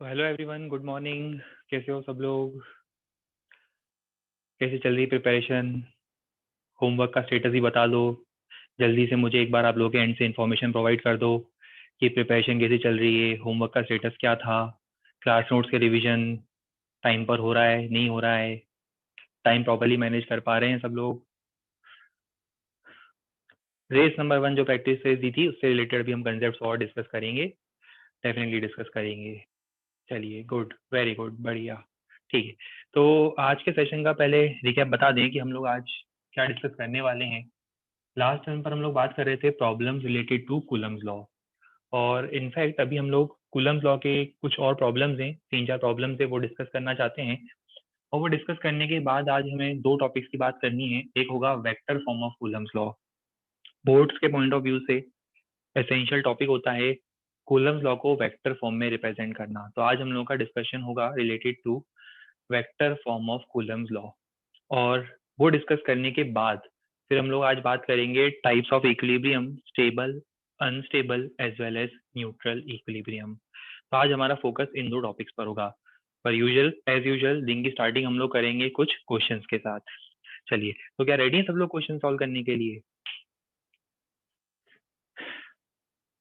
तो hello everyone, good morning. कैसे हो सब लोग? कैसे चल रही प्रिपरेशन? होमवर्क का स्टेटस ही बता दो। जल्दी से मुझे एक बार आप लोगों के एंड से इन्फॉर्मेशन प्रोवाइड कर दो कि प्रिपरेशन कैसे चल रही है, होमवर्क का स्टेटस क्या था, क्लास नोट्स के रिवीजन टाइम पर हो रहा है नहीं हो रहा है, टाइम प्रॉपर्ली मैनेज कर पा रहे हैं सब लोग। रेस नंबर 1 जो प्रैक्टिस रेस दी थी उससे रिलेटेड भी हम कंसेप्ट और डिस्कस करेंगे, डेफिनेटली डिस्कस करेंगे। चलिए, गुड, वेरी गुड, बढ़िया। ठीक है, तो आज के सेशन का पहले रिकैप बता दें कि हम लोग आज क्या डिस्कस करने वाले हैं। लास्ट टाइम पर हम लोग बात कर रहे थे problems related to Coulomb's law, और इनफैक्ट अभी हम लोग कूलम्स लॉ के कुछ और प्रॉब्लम्स हैं, 3-4 प्रॉब्लम्स है, वो डिस्कस करना चाहते हैं। और वो डिस्कस करने के बाद आज हमें दो टॉपिक्स की बात करनी है। एक होगा vector form of Coulomb's law. Boards के पॉइंट ऑफ व्यू से एसेंशियल टॉपिक होता है कूलम्स लॉ को वेक्टर फॉर्म में रिप्रेजेंट करना। तो आज हम लोगों का डिस्कशन होगा related to vector form of Coulomb's law. और वो डिस्कस करने के बाद फिर हम लोग आज बात करेंगे types of equilibrium, stable, unstable as well as neutral equilibrium. तो आज हमारा फोकस इन दो टॉपिक्स पर होगा। पर यूजुअल एज यूजुअल दिन की स्टार्टिंग हम लोग करेंगे कुछ क्वेश्चंस के साथ। चलिए, तो क्या रेडी है सब लोग क्वेश्चन सॉल्व करने के लिए?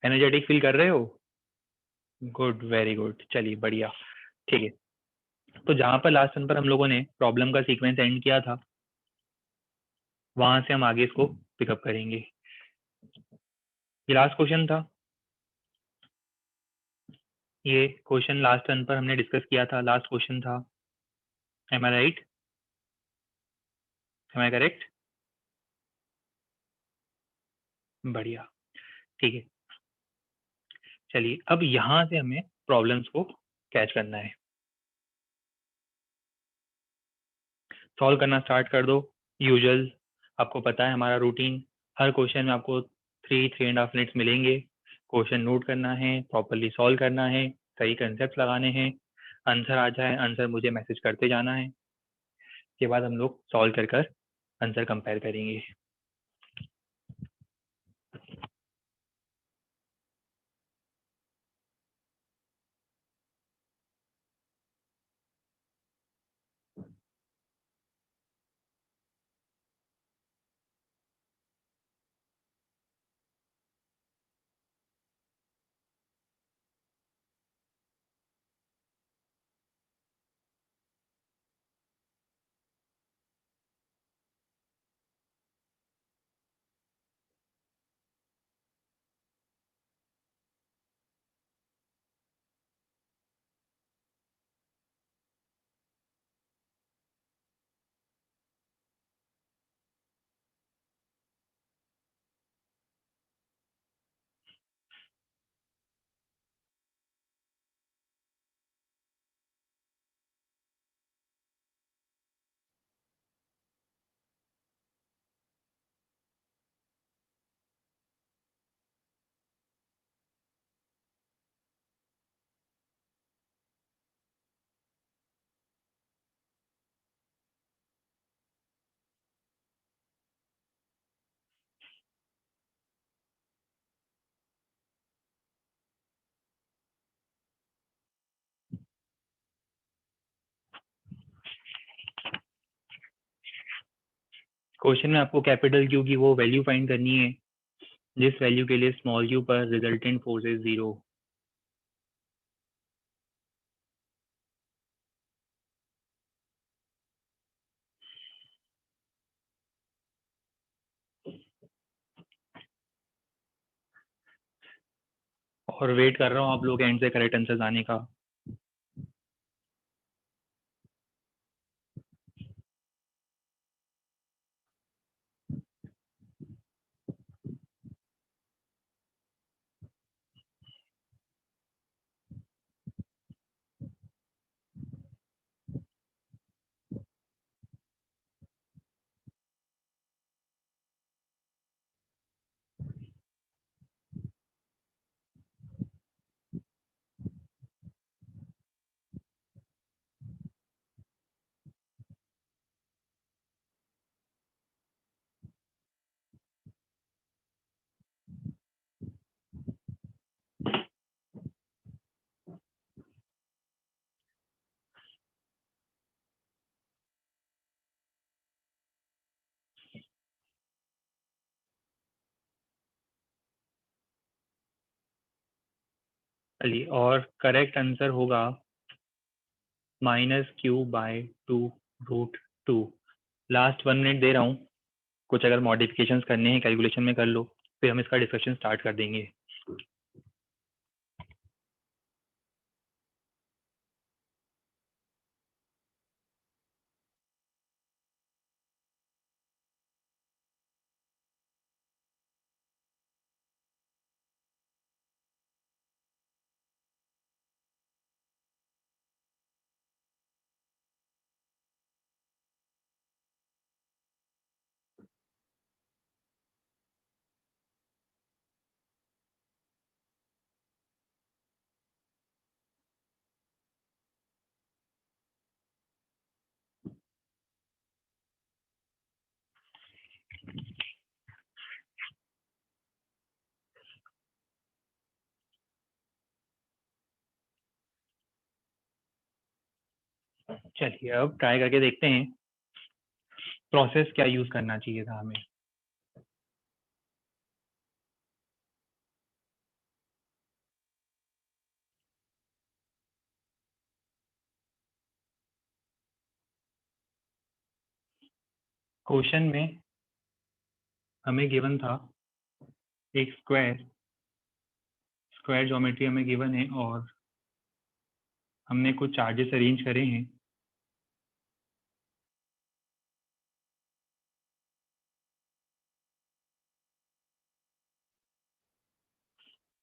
एनर्जेटिक फील कर रहे हो? गुड, वेरी गुड, चलिए बढ़िया। ठीक है, तो जहां पर लास्ट टाइम पर हम लोगों ने प्रॉब्लम का सीक्वेंस एंड किया था, वहां से हम आगे इसको पिकअप करेंगे। ये लास्ट क्वेश्चन था। ये क्वेश्चन लास्ट टर्न पर हमने डिस्कस किया था, लास्ट क्वेश्चन था। Am I right? Am I correct? बढ़िया, ठीक है। चलिए, अब यहाँ से हमें प्रॉब्लम्स को कैच करना है, सॉल्व करना स्टार्ट कर दो। यूजुअल आपको पता है हमारा रूटीन, हर क्वेश्चन में आपको 3-3.5 मिनट्स मिलेंगे। क्वेश्चन नोट करना है, प्रॉपरली सॉल्व करना है, सही कंसेप्ट लगाने हैं। आंसर आ जाए, आंसर मुझे मैसेज करते जाना है। के बाद हम लोग सॉल्व कर कर आंसर कंपेयर करेंगे। क्वेश्चन में आपको कैपिटल क्यू की वो वैल्यू फाइंड करनी है जिस वैल्यू के लिए स्मॉल क्यू पर रिजल्टेंट फोर्स इज 0। और वेट कर रहा हूँ आप लोग एंड से करेक्ट आंसर आने का। चलिए, और करेक्ट आंसर होगा -q/2√2। लास्ट 1 मिनट दे रहा हूँ, कुछ अगर मॉडिफिकेशंस करने हैं कैलकुलेशन में कर लो, फिर हम इसका डिस्कशन स्टार्ट कर देंगे। चलिए, अब ट्राई करके देखते हैं प्रोसेस क्या यूज करना चाहिए था हमें। क्वेश्चन में हमें गिवन था एक स्क्वायर ज्योमेट्री हमें गिवन है, और हमने कुछ चार्जेस अरेंज करे हैं।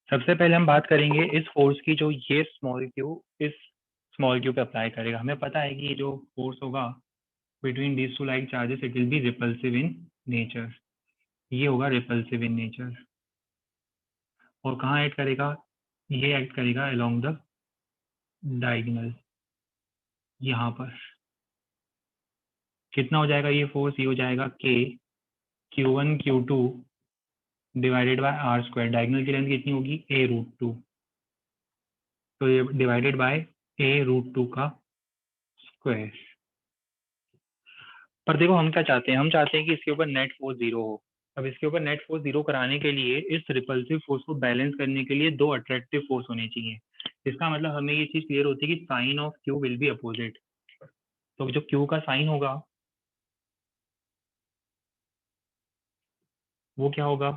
सबसे पहले हम बात करेंगे इस फोर्स की, जो ये स्मॉल क्यू इस स्मॉल क्यू पे अप्लाई करेगा। हमें पता है कि ये जो फोर्स होगा between these two like charges, it will be repulsive in nature। ये होगा repulsive in nature। और कहाँ एक्ट करेगा? ये एक्ट करेगा along the diagonal, यहाँ पर। कितना हो जाएगा ये फोर्स? ये हो जाएगा k q1 q2 divided by are square. Diagonal की लेंथ कितनी होगी? a√2। तो ये डिवाइडेड बाय a√2 का स्क्वायर। पर देखो, हम क्या चाहते हैं? हम चाहते हैं कि इसके ऊपर नेट फोर्स 0 हो। अब इसके ऊपर नेट फोर्स 0 कराने के लिए, इस रिपल्सिव फोर्स को बैलेंस करने के लिए दो अट्रैक्टिव फोर्स होने चाहिए। इसका मतलब हमें ये चीज क्लियर होती है कि sign of q will be opposite. तो जो क्यू का साइन होगा वो क्या होगा?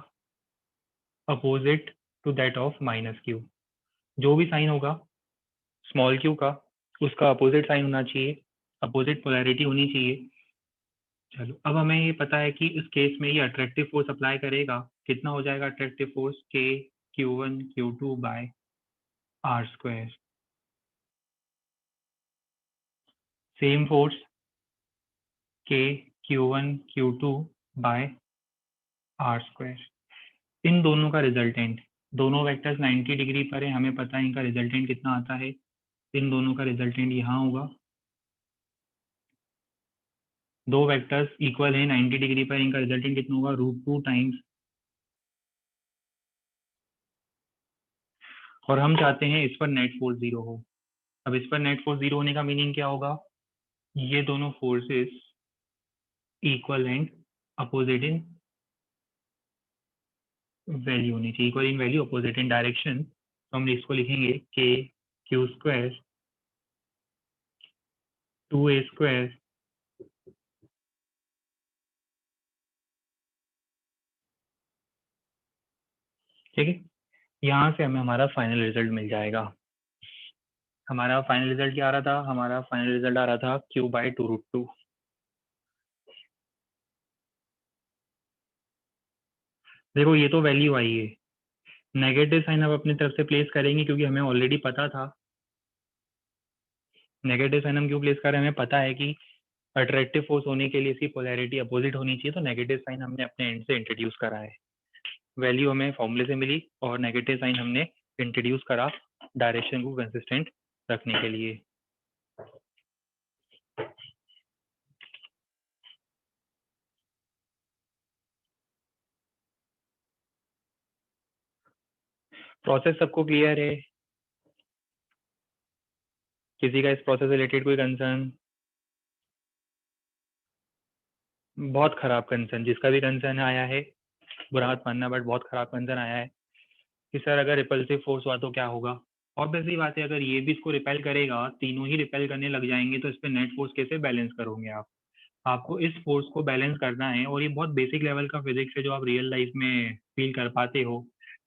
Opposite to that of minus q. जो भी साइन होगा स्मॉल क्यू का, उसका अपोजिट साइन होना चाहिए, अपोजिट पोलैरिटी होनी चाहिए। चलो, अब हमें ये पता है कि इस केस में ये अट्रैक्टिव फोर्स अप्लाई करेगा। कितना हो जाएगा attractive force? k q1 q2 by are square. Same force k q1 q2 by are square. इन दोनों का रिजल्टेंट, दोनों वेक्टर्स 90 डिग्री पर है, हमें पता है इनका रिजल्टेंट कितना आता है। इन दोनों का रिजल्टेंट यहाँ होगा। दो वेक्टर्स इक्वल है 90 डिग्री पर, इनका रिजल्टेंट कितना होगा? √2 टाइम्स। और हम चाहते हैं इस पर नेट फोर्स 0 हो। अब इस पर नेट फोर्स 0 होने का मीनिंग क्या होगा? ये दोनों forces equal and opposite in value होनी चाहिए। Equal in value, opposite in direction. तो हम इसको लिखेंगे k q square 2a square ठीक है। यहाँ से हमें हमारा फाइनल रिजल्ट मिल जाएगा। हमारा फाइनल रिजल्ट क्या आ रहा था? हमारा फाइनल रिजल्ट आ रहा था q/2√2। देखो, ये तो वैल्यू आई है। नेगेटिव साइन हम अपनी तरफ से प्लेस करेंगे, क्योंकि हमें ऑलरेडी पता था। नेगेटिव साइन हम क्यों प्लेस कर रहे हैं? हमें पता है कि अट्रैक्टिव फोर्स होने के लिए इसकी पोलैरिटी अपोजिट होनी चाहिए, तो नेगेटिव साइन हमने अपने एंड से इंट्रोड्यूस करा है। वैल्यू हमें फॉर्मूले से मिली, और नेगेटिव साइन हमने इंट्रोड्यूस करा डायरेक्शन को कंसिस्टेंट रखने के लिए। प्रोसेस सबको क्लियर है? किसी का इस प्रोसेस से रिलेटेड कोई कंसर्न? बहुत खराब कंसर्न, जिसका भी कंसर्न आया है, बुरा मत मानना, बट बहुत खराब कंसर्न आया है कि सर अगर रिपल्सिव फोर्स हुआ तो क्या होगा। ऑब्वियसली बात है, अगर ये भी इसको रिपेल करेगा, तीनों ही रिपेल करने लग जाएंगे, तो इस पे नेट फोर्स कैसे बैलेंस करोगे आप? आपको इस फोर्स को बैलेंस करना है, और ये बहुत बेसिक लेवल का फिजिक्स है जो आप रियल लाइफ में फील कर पाते हो,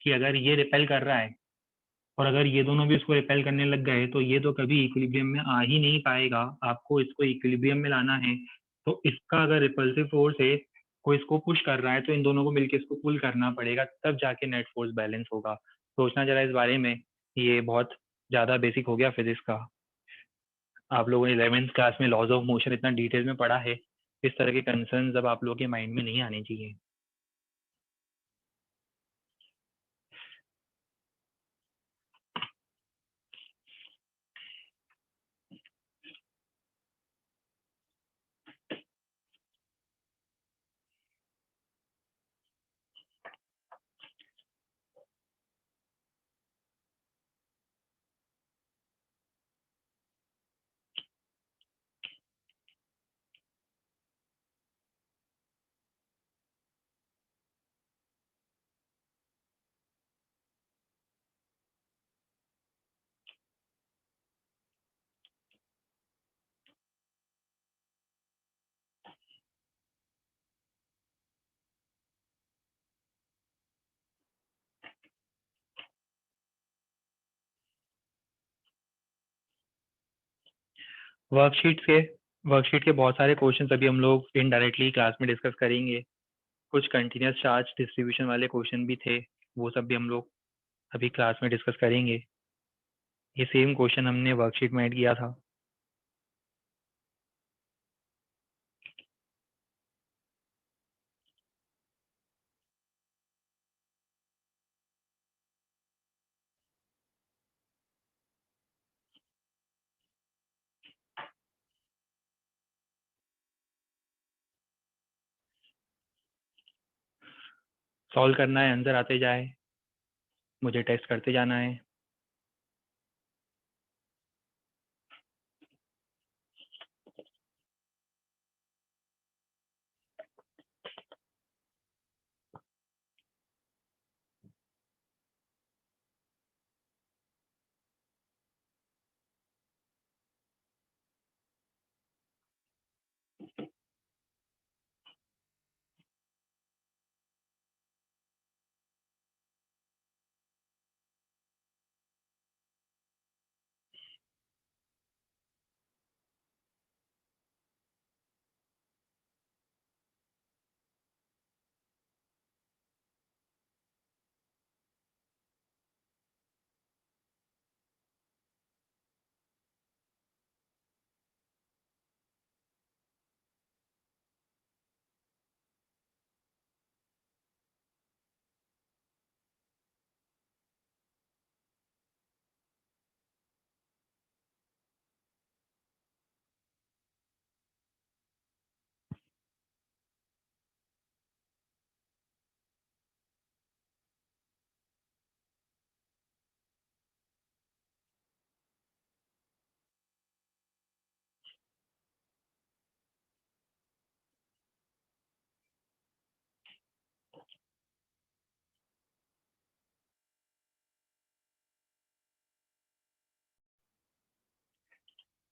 कि अगर ये रिपेल कर रहा है और अगर ये दोनों भी उसको रिपेल करने लग गए, तो ये तो कभी इक्विलिब्रियम में आ ही नहीं पाएगा। आपको इसको इक्विलिब्रियम में लाना है, तो इसका अगर रिपल्सिव फोर्स है, कोई इसको पुश कर रहा है, तो इन दोनों को मिलकर इसको पुल करना पड़ेगा, तब जाके नेट फोर्स बैलेंस होगा। सोचना जरा इस बारे में, ये बहुत ज़्यादा बेसिक हो गया फिजिक्स का। आप लोगों ने 11th क्लास में लॉज ऑफ मोशन इतना डिटेल में पढ़ा है, इस तरह के कंसर्न अब आप लोगों के माइंड में नहीं आने चाहिए। वर्कशीट के बहुत सारे क्वेश्चन अभी हम लोग इनडायरेक्टली क्लास में डिस्कस करेंगे। कुछ कंटिन्यूस चार्ज डिस्ट्रीब्यूशन वाले क्वेश्चन भी थे, वो सब भी हम लोग अभी क्लास में डिस्कस करेंगे। ये सेम क्वेश्चन हमने वर्कशीट में ऐड किया था। सॉल्व करना है, आंसर आते जाए, मुझे टेस्ट करते जाना है।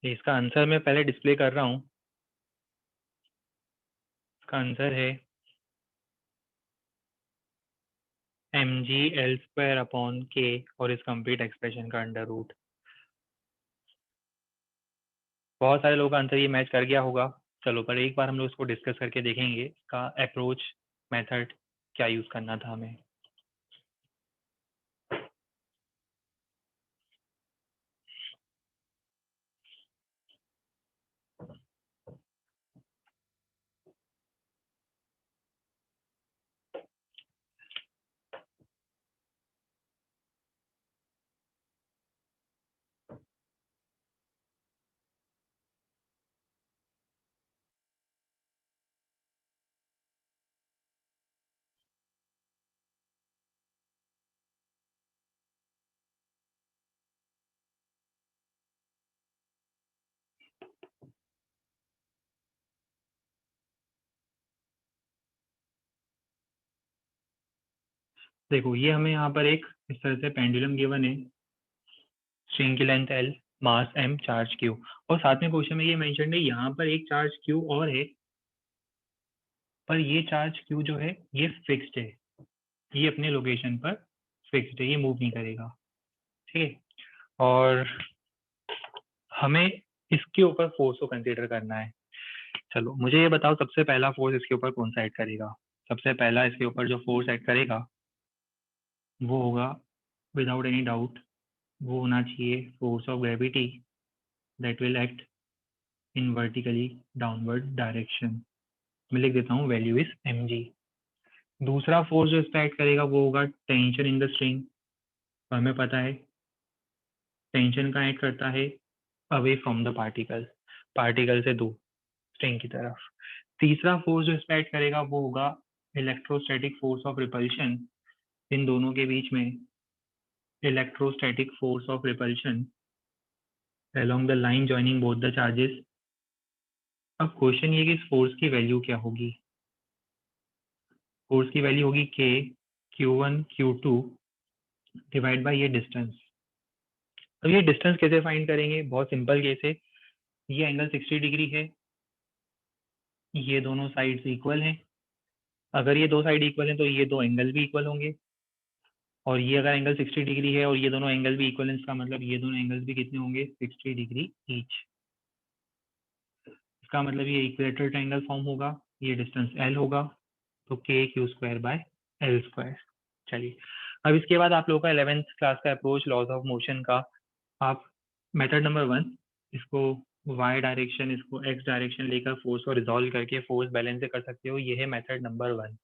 इसका आंसर मैं पहले डिस्प्ले कर रहा हूँ। इसका आंसर है mg L² / k और इस कंप्लीट एक्सप्रेशन का अंडर रूट। बहुत सारे लोगों का आंसर ये मैच कर गया होगा। चलो, पर एक बार हम लोग इसको डिस्कस करके देखेंगे, इसका अप्रोच मेथड क्या यूज़ करना था हमें। देखो, ये हमें यहाँ पर एक इस तरह से पेंडुलम गिवन है, स्ट्रिंग की लेंथ L, मास M, चार्ज Q। और साथ में क्वेश्चन में ये मेंशन है यहाँ पर एक चार्ज Q और है, पर ये चार्ज Q जो है ये फिक्स्ड है, ये अपने लोकेशन पर फिक्स्ड है, ये मूव नहीं करेगा। ठीक है, और हमें इसके ऊपर फोर्स को कंसीडर करना है। चलो मुझे ये बताओ, सबसे पहला फोर्स इसके ऊपर कौन सा एक्ट करेगा? सबसे पहला इसके ऊपर जो फोर्स एक्ट करेगा वो होगा, विदाउट एनी डाउट, वो होना चाहिए force of gravity that will act in vertically downward direction. मैं लिख देता हूँ, वैल्यू इज mg। दूसरा फोर्स जो इस पर एक्ट करेगा वो होगा टेंशन इन द स्ट्रिंग। हमें पता है टेंशन का एक्ट करता है away from the particle, particle से दूर, स्ट्रिंग की तरफ। तीसरा फोर्स जो इस पर एक्ट करेगा वो होगा इलेक्ट्रोस्टैटिक फोर्स ऑफ रिपल्शन। इन दोनों के बीच में electrostatic force of repulsion along the line joining both the charges। अब क्वेश्चन ये कि इस फोर्स की वैल्यू क्या होगी? फोर्स की वैल्यू होगी k q1 q2 divide by ये डिस्टेंस। अब ये डिस्टेंस कैसे फाइंड करेंगे? बहुत सिंपल केस है, ये एंगल 60 डिग्री है, ये दोनों साइड्स इक्वल हैं। अगर ये दो साइड इक्वल हैं तो ये दो एंगल भी इक्वल होंगे, और ये अगर एंगल 60 डिग्री है और ये दोनों एंगल भी इक्वल हैं, इसका मतलब ये दोनों एंगल्स भी कितने होंगे? 60 डिग्री ईच। इसका मतलब ये इक्वेटर ट्रायंगल फॉर्म होगा, ये डिस्टेंस L होगा, तो k q square by L square. चलिए, अब इसके बाद आप लोगों का 11th क्लास का अप्रोच लॉज ऑफ मोशन का, आप मेथड नंबर 1 इसको y डायरेक्शन, इसको x डायरेक्शन लेकर फोर्स को रिजॉल्व करके फोर्स बैलेंस से कर सकते हो। ये है मेथड नंबर 1।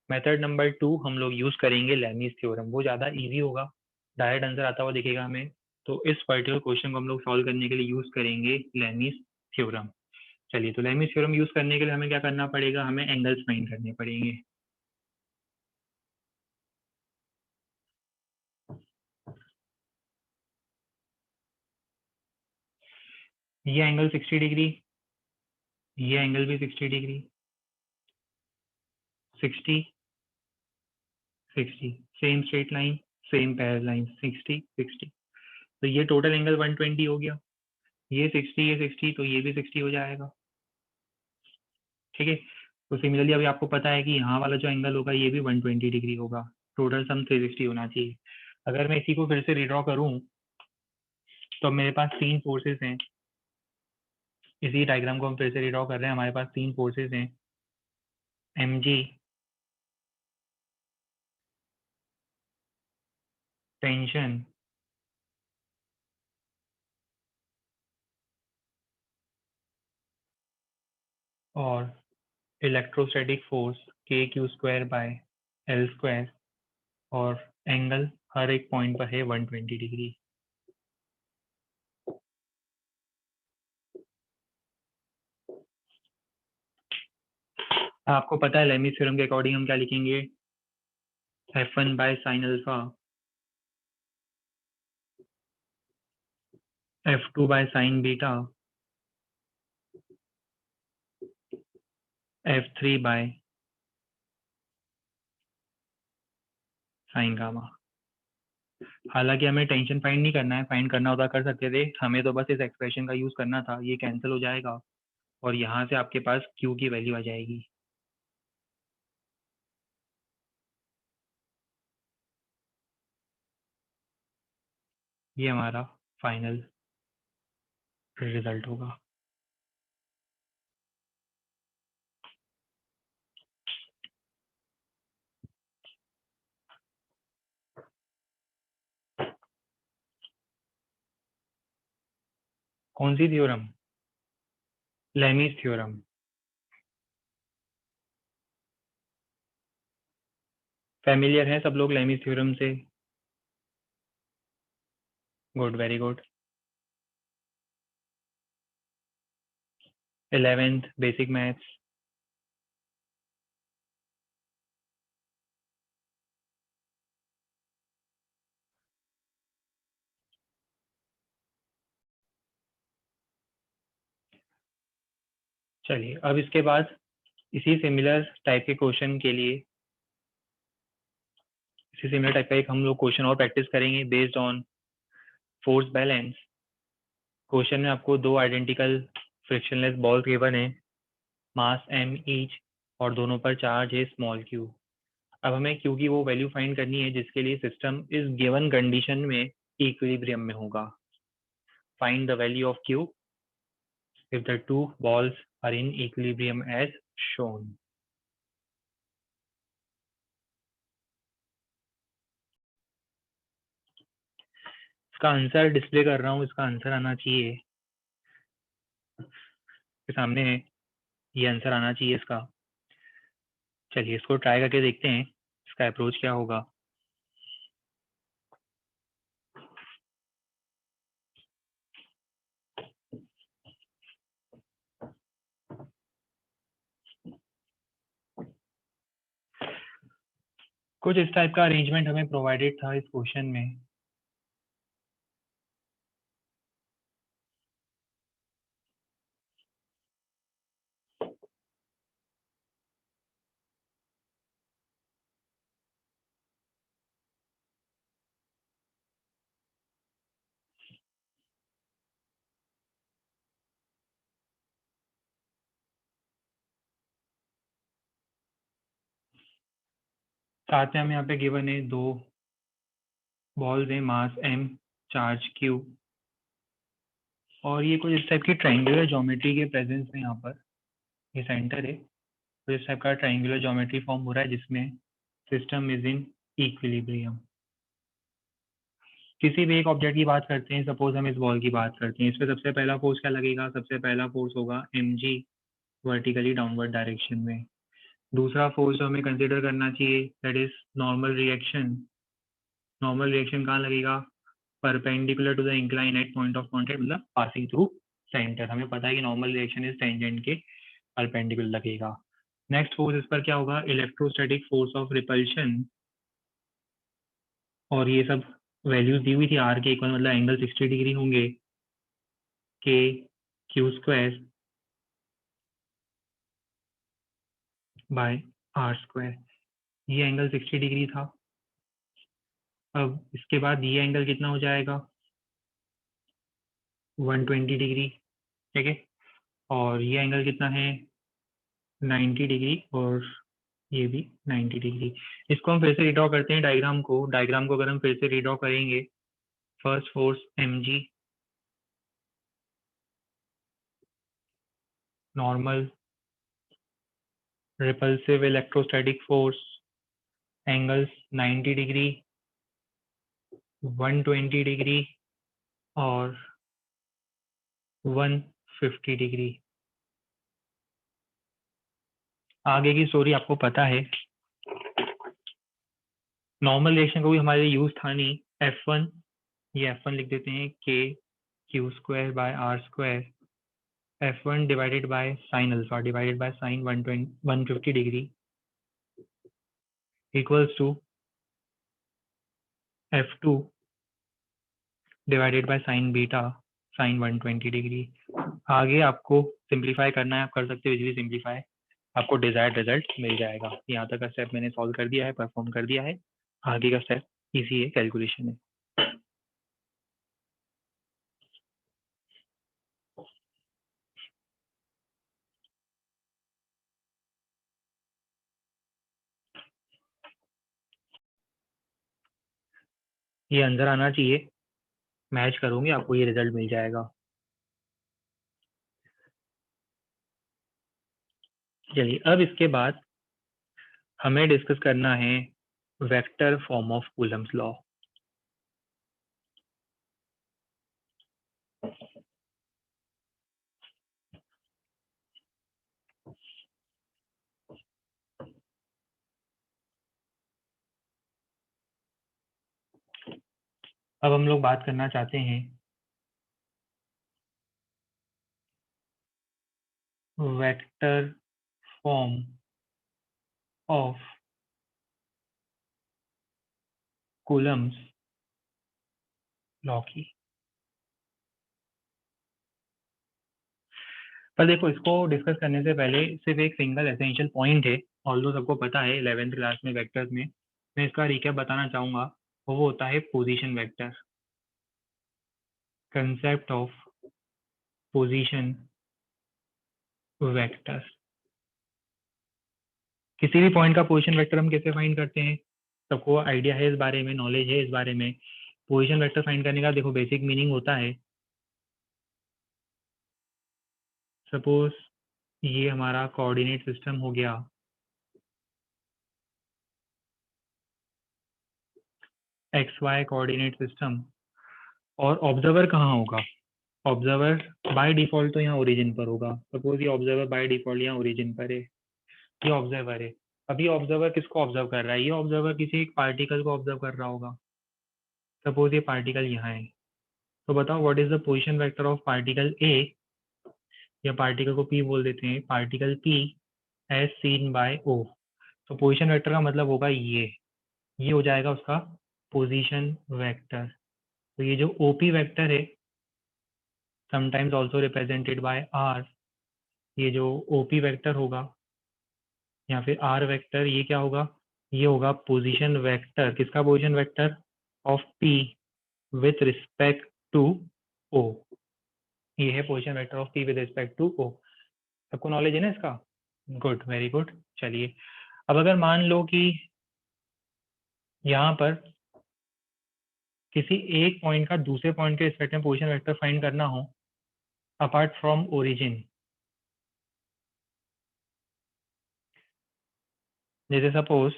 मेथड नंबर 2 हम लोग यूज करेंगे लेमीज थ्योरम, वो ज़्यादा इजी होगा, डायरेक्ट आंसर आता हुआ दिखेगा हमें। तो इस पर्टिकुलर क्वेश्चन को हम लोग सॉल्व करने के लिए यूज करेंगे लेमीज थ्योरम। चलिए, तो लेमीज थ्योरम यूज करने के लिए हमें क्या करना पड़ेगा? हमें एंगल्स फाइंड करने पड़ेंगे। ये एंगल 60 डिग्री, ये एंगल भी 60 degree, 60 60, same straight line, same parallel line, 60 60, तो ये टोटल एंगल 120 हो गया। ये 60, ये 60, तो ये भी 60 हो जाएगा। ठीक है, तो सिमिलरली अभी आपको पता है कि यहाँ वाला जो एंगल होगा ये भी 120 डिग्री होगा, टोटल सम 360 होना चाहिए। अगर मैं इसी को फिर से रिड्रॉ करूँ तो मेरे पास तीन फोर्सेस हैं, इसी डायग्राम को हम फिर से रिड्रॉ कर रहे हैं। हमारे पास तीन फोर्सेस हैं, mg, टेंशन, और electrostatic force k q square by L square, और एंगल हर एक पॉइंट पर है 120 डिग्री। आपको पता है लेमीज थ्योरम के अकॉर्डिंग हम क्या लिखेंगे? F1 bye sine alpha, F2 bye sine beta, F3 by sine gamma. हालांकि हमें टेंशन फाइंड नहीं करना है, फाइंड करना होता कर सकते थे, हमें तो बस इस एक्सप्रेशन का यूज करना था। ये कैंसिल हो जाएगा और यहाँ से आपके पास Q की वैल्यू आ जाएगी। ये हमारा फाइनल रिजल्ट होगा। कौन सी थ्योरम? Lami's theorem. फैमिलियर है सब लोग लेमीज थ्योरम से? Good, very good. 11th basic maths. चलिए, अब इसके बाद इसी सिमिलर टाइप के क्वेश्चन के लिए, इसी सिमिलर टाइप का एक हम लोग क्वेश्चन और प्रैक्टिस करेंगे based on force balance, question में आपको 2 आइडेंटिकल फ्रिक्शनलेस बॉल्स गिवन है, मास m ईच, और दोनों पर चार्ज है स्मॉल q। अब हमें q की वो वैल्यू फाइंड करनी है जिसके लिए सिस्टम इस गिवन कंडीशन में इक्विलिब्रियम में होगा। Find the value of q if the two balls are in equilibrium as shown। इसका आंसर डिस्प्ले कर रहा हूँ, इसका आंसर आना चाहिए के सामने है, ये आंसर आना चाहिए इसका। चलिए इसको ट्राई करके देखते हैं इसका अप्रोच क्या होगा। कुछ इस टाइप का अरेंजमेंट हमें प्रोवाइडेड था इस क्वेश्चन में। साथ में हमें यहाँ पे गिवन है 2 बॉल्स है, मास m, चार्ज q, और ये कुछ इस टाइप की ट्रायंगुलर ज्योमेट्री के प्रेजेंस में यहाँ पर ये सेंटर है, तो इस टाइप का ट्रायंगुलर ज्योमेट्री फॉर्म हो रहा है जिसमें सिस्टम इज इन इक्विलिब्रियम। किसी भी एक ऑब्जेक्ट की बात करते हैं, सपोज हम इस बॉल की बात करते हैं, इस पर सबसे पहला फोर्स क्या लगेगा? सबसे पहला फोर्स होगा mg वर्टिकली डाउनवर्ड डायरेक्शन में। दूसरा फोर्स जो हमें कंसिडर करना चाहिए that is normal reaction. Normal reaction कहाँ लगेगा? Perpendicular to the incline at point of contact, मतलब पासिंग थ्रू सेंटर। हमें पता है कि नॉर्मल रिएक्शन इज टेंजेंट के परपेंडिकुलर लगेगा। नेक्स्ट फोर्स इस पर क्या होगा? इलेक्ट्रोस्टैटिक फोर्स ऑफ रिपल्शन, और ये सब वैल्यूज दी हुई थी आर के इक्वल, मतलब एंगल 60 डिग्री होंगे, k q square by are square. ये एंगल 60 डिग्री था। अब इसके बाद ये एंगल कितना हो जाएगा? 120 डिग्री, ठीक है। और ये एंगल कितना है? 90 डिग्री, और ये भी 90 डिग्री। इसको हम फिर से रिड्रॉ करते हैं डायग्राम को अगर हम फिर से रिड्रॉ करेंगे, first force mg, normal repulsive electrostatic force, angles 90 degree, 120 degree और 150 डिग्री। आगे की स्टोरी आपको पता है। नॉर्मल रिएक्शन को भी हमारे यूज था नहीं, F1, ये F1 लिख देते हैं, k q square by are square, F1 divided by sine alpha divided by sine 150 degree equals to F2 divided by sine beta sine 120 degree. आगे आपको सिंप्लीफाई करना है, आप कर सकते हो इजीली सिंप्लीफाई, आपको डिजायर्ड रिजल्ट मिल जाएगा। यहाँ तक का स्टेप मैंने सॉल्व कर दिया है, परफॉर्म कर दिया है। आगे का स्टेप इजी है, कैलकुलेशन है। ये अंदर आना चाहिए, मैच करोगे आपको ये रिजल्ट मिल जाएगा। चलिए अब इसके बाद हमें डिस्कस करना है vector form of Coulomb's law. अब हम लोग बात करना चाहते हैं vector form of Coulomb's law की। पर देखो, इसको डिस्कस करने से पहले सिर्फ एक सिंगल एसेंशियल पॉइंट है, ऑल्दो सबको पता है 11th क्लास में वेक्टर्स में, मैं इसका रिकैप बताना चाहूंगा। वो होता है position vector. Concept of position vector. किसी भी पॉइंट का पोजीशन वेक्टर हम कैसे फाइंड करते हैं? सबको आइडिया है इस बारे में, नॉलेज है इस बारे में। पोजीशन वेक्टर फाइंड करने का देखो बेसिक मीनिंग होता है, सपोज ये हमारा कोऑर्डिनेट सिस्टम हो गया, एक्स वाई कोऑर्डिनेट सिस्टम, और ऑब्जर्वर कहाँ होगा? ऑब्जर्वर बाय डिफॉल्ट तो यहाँ ओरिजिन पर होगा। सपोज ये ऑब्जर्वर बाय डिफॉल्ट यहाँ ओरिजिन पर है, ये ऑब्जर्वर है। अभी ऑब्जर्वर किसको ऑब्जर्व कर रहा है? ये ऑब्जर्वर किसी एक पार्टिकल को ऑब्जर्व कर रहा होगा। सपोज ये पार्टिकल यहाँ है, तो बताओ what is the position vector of particle A, या पार्टिकल को पी बोल देते हैं, particle P as seen by O. तो पोजीशन वेक्टर का मतलब होगा ये हो जाएगा उसका पोजीशन वेक्टर। तो ये जो ओपी वेक्टर है, sometimes also represented by r, ये जो ओपी वेक्टर होगा या फिर आर वेक्टर, ये क्या होगा? ये होगा पोजीशन वेक्टर। किसका position vector? Of P with respect to O. ये है position vector of P with respect to O. सबको नॉलेज है ना इसका? Good, very good. चलिए, अब अगर मान लो कि यहाँ पर किसी एक पॉइंट का दूसरे पॉइंट के रिस्पेक्ट में पोजीशन वेक्टर फाइंड करना हो अपार्ट फ्रॉम ओरिजिन, जैसे सपोज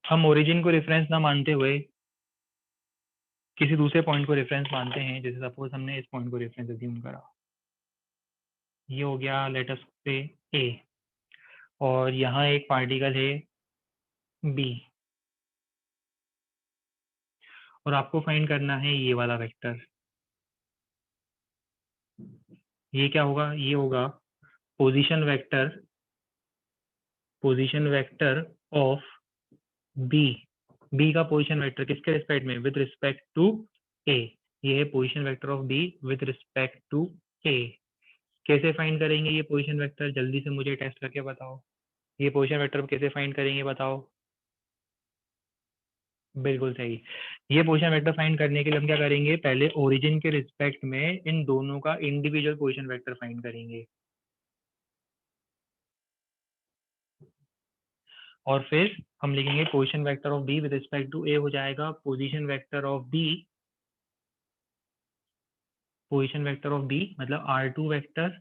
हम ओरिजिन को रेफरेंस ना मानते हुए किसी दूसरे पॉइंट को रेफरेंस मानते हैं, जैसे सपोज हमने इस पॉइंट को रेफरेंस अज्यूम करा, ये हो गया लेट अस से ए, और यहाँ एक पार्टिकल है बी, और आपको फाइंड करना है ये वाला वेक्टर। ये क्या होगा? ये होगा position vector of B. B का पोजीशन वेक्टर किसके रिस्पेक्ट में? With respect to A. ये है position vector of B with respect to A. कैसे फाइंड करेंगे ये पोजीशन वेक्टर? जल्दी से मुझे टेस्ट करके बताओ, ये पोजीशन वेक्टर कैसे फाइंड करेंगे बताओ? बिल्कुल सही। ये पोजीशन वेक्टर फाइंड करने के लिए हम क्या करेंगे? पहले ओरिजिन के रिस्पेक्ट में इन दोनों का इंडिविजुअल पोजीशन वेक्टर फाइंड करेंगे, और फिर हम लिखेंगे position vector of B with respect to A हो जाएगा position vector of B, position vector of B मतलब R2 vector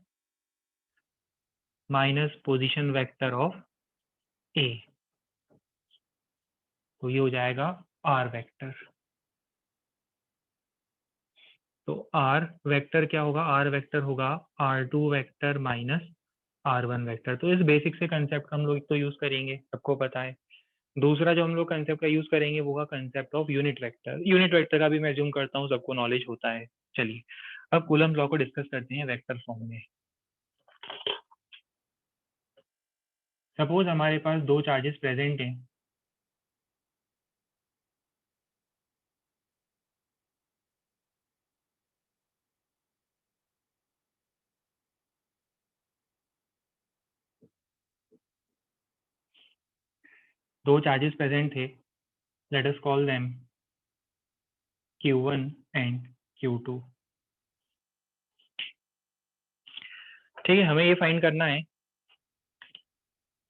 minus position vector of A, तो ये हो जाएगा आर वेक्टर। तो आर वेक्टर क्या होगा? आर वेक्टर होगा R2 vector minus R1 vector. तो इस बेसिक से कंसेप्ट का हम लोग तो यूज करेंगे, सबको पता है। दूसरा जो हम लोग कंसेप्ट का यूज करेंगे वो होगा concept of unit vector. Unit vector का भी मैं अज्यूम करता हूँ सबको नॉलेज होता है। चलिए, अब कूलम लॉ को डिस्कस करते हैं वेक्टर फॉर्म में। सपोज हमारे पास दो चार्जेस प्रेजेंट हैं, दो चार्जेस प्रेजेंट थे, let us call them Q1 and Q2। ठीक है, हमें ये फाइंड करना है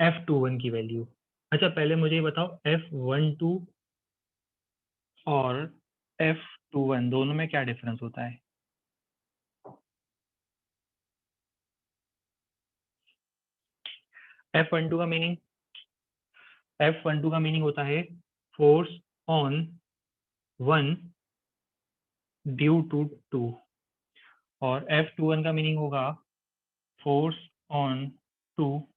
F21 की वैल्यू। अच्छा, पहले मुझे ये बताओ F12 और F21 दोनों में क्या डिफरेंस होता है? F12 का मीनिंग, F12 का मीनिंग होता है force on one due to two, और F21 का मीनिंग होगा force on two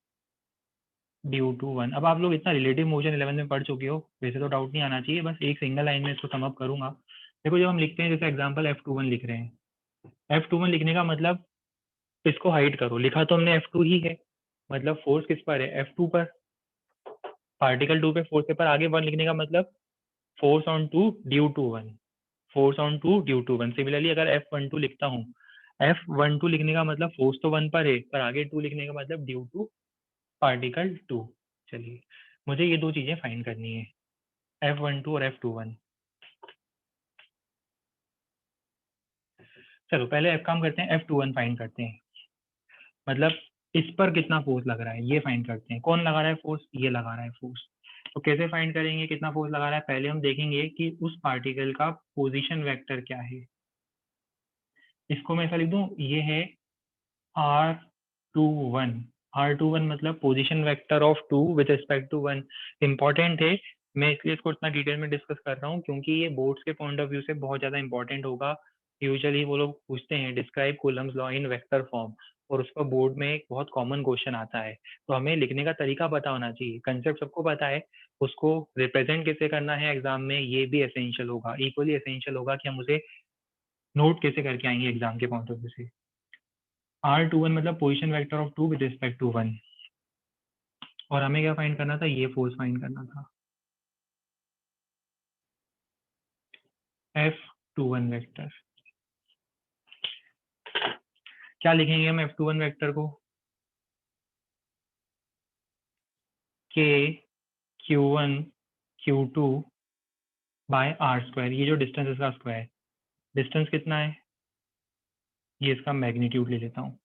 due to one. अब आप लोग इतना रिलेटिव मोशन 11 में पढ़ चुके हो, वैसे तो डाउट नहीं आना चाहिए, बस एक सिंगल लाइन में इसको समअप करूंगा। देखो, जब हम लिखते हैं जैसे एग्जांपल F21 लिख रहे हैं, F21 लिखने का मतलब इसको हाइड करो, लिखा तो हमने F2 ही है, मतलब फोर्स किस पर है? F2 पर। पार्टिकल 2 पे फोर्स है, पर आगे 1 लिखने का मतलब force on two due to one, force on two due to one. Similarly अगर F12 लिखता हूँ, F12 लिखने का मतलब फोर्स तो 1 पर है, पर आगे 2 लिखने का मतलब ड्यू टू पार्टिकल 2। चलिए, मुझे ये दो चीजें फाइंड करनी है, F12 और F21। चलो पहले एक काम करते हैं, F21 फाइंड करते हैं, मतलब इस पर कितना फोर्स लग रहा है ये फाइंड करते हैं। कौन लगा रहा है फोर्स? ये लगा रहा है फोर्स। तो कैसे फाइंड करेंगे कितना फोर्स लगा रहा है? पहले हम देखेंगे कि उस पार्टिकल का पोजीशन वेक्टर क्या है। इसको मैं ऐसा लिख दूं, ये है R21। R21 मतलब position vector of 2 with respect to 1। Important है, मैं इसलिए इसको इतना डिटेल में डिस्कस कर रहा हूँ क्योंकि ये बोर्ड्स के पॉइंट ऑफ व्यू से बहुत ज़्यादा इंपॉर्टेंट होगा। यूजुअली वो लोग पूछते हैं describe Coulomb's law in vector form, और उसका बोर्ड में एक बहुत कॉमन क्वेश्चन आता है। तो हमें लिखने का तरीका पता होना चाहिए, कंसेप्ट सबको पता है, उसको रिप्रेजेंट कैसे करना है एग्जाम में ये भी एसेंशियल होगा, इक्वली एसेंशियल होगा कि हम उसे नोट कैसे करके आएंगे एग्जाम के पॉइंट ऑफ व्यू से। R21 मतलब position vector of 2 with respect to 1, और हमें क्या फाइंड करना था? ये फोर्स फाइंड करना था, F21 वेक्टर। क्या लिखेंगे हम F21 वेक्टर को? K Q1 Q2 bye R square, ये जो डिस्टेंस इसका स्क्वायर, डिस्टेंस कितना है? ये इसका मैग्नीट्यूड ले लेता हूँ।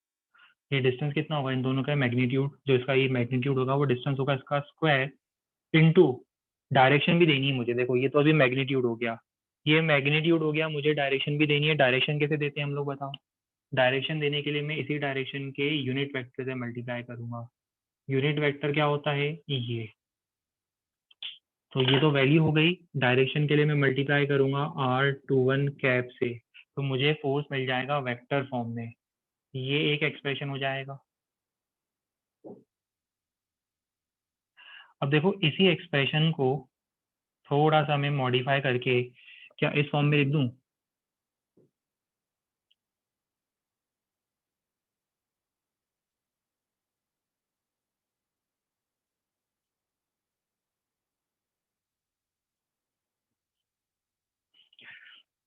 ये डिस्टेंस कितना होगा इन दोनों का? मैग्नीट्यूड, जो इसका ये मैग्नीट्यूड होगा वो डिस्टेंस होगा इसका स्क्वायर इनटू डायरेक्शन भी देनी है मुझे। देखो ये तो अभी मैग्नीट्यूड हो गया, ये मैग्नीट्यूड हो गया, मुझे डायरेक्शन भी देनी है। डायरेक्शन कैसे देते हैं हम लोग बताओ? डायरेक्शन देने के लिए मैं इसी डायरेक्शन के यूनिट वेक्टर से मल्टीप्लाई करूंगा। यूनिट वेक्टर क्या होता है? ये। तो ये तो वैल्यू हो गई, डायरेक्शन के लिए मैं मल्टीप्लाई करूंगा R21 कैप से, तो मुझे फोर्स मिल जाएगा वेक्टर फॉर्म में। ये एक एक्सप्रेशन हो जाएगा। अब देखो इसी एक्सप्रेशन को थोड़ा सा मैं मॉडिफाई करके क्या इस फॉर्म में लिख दूं?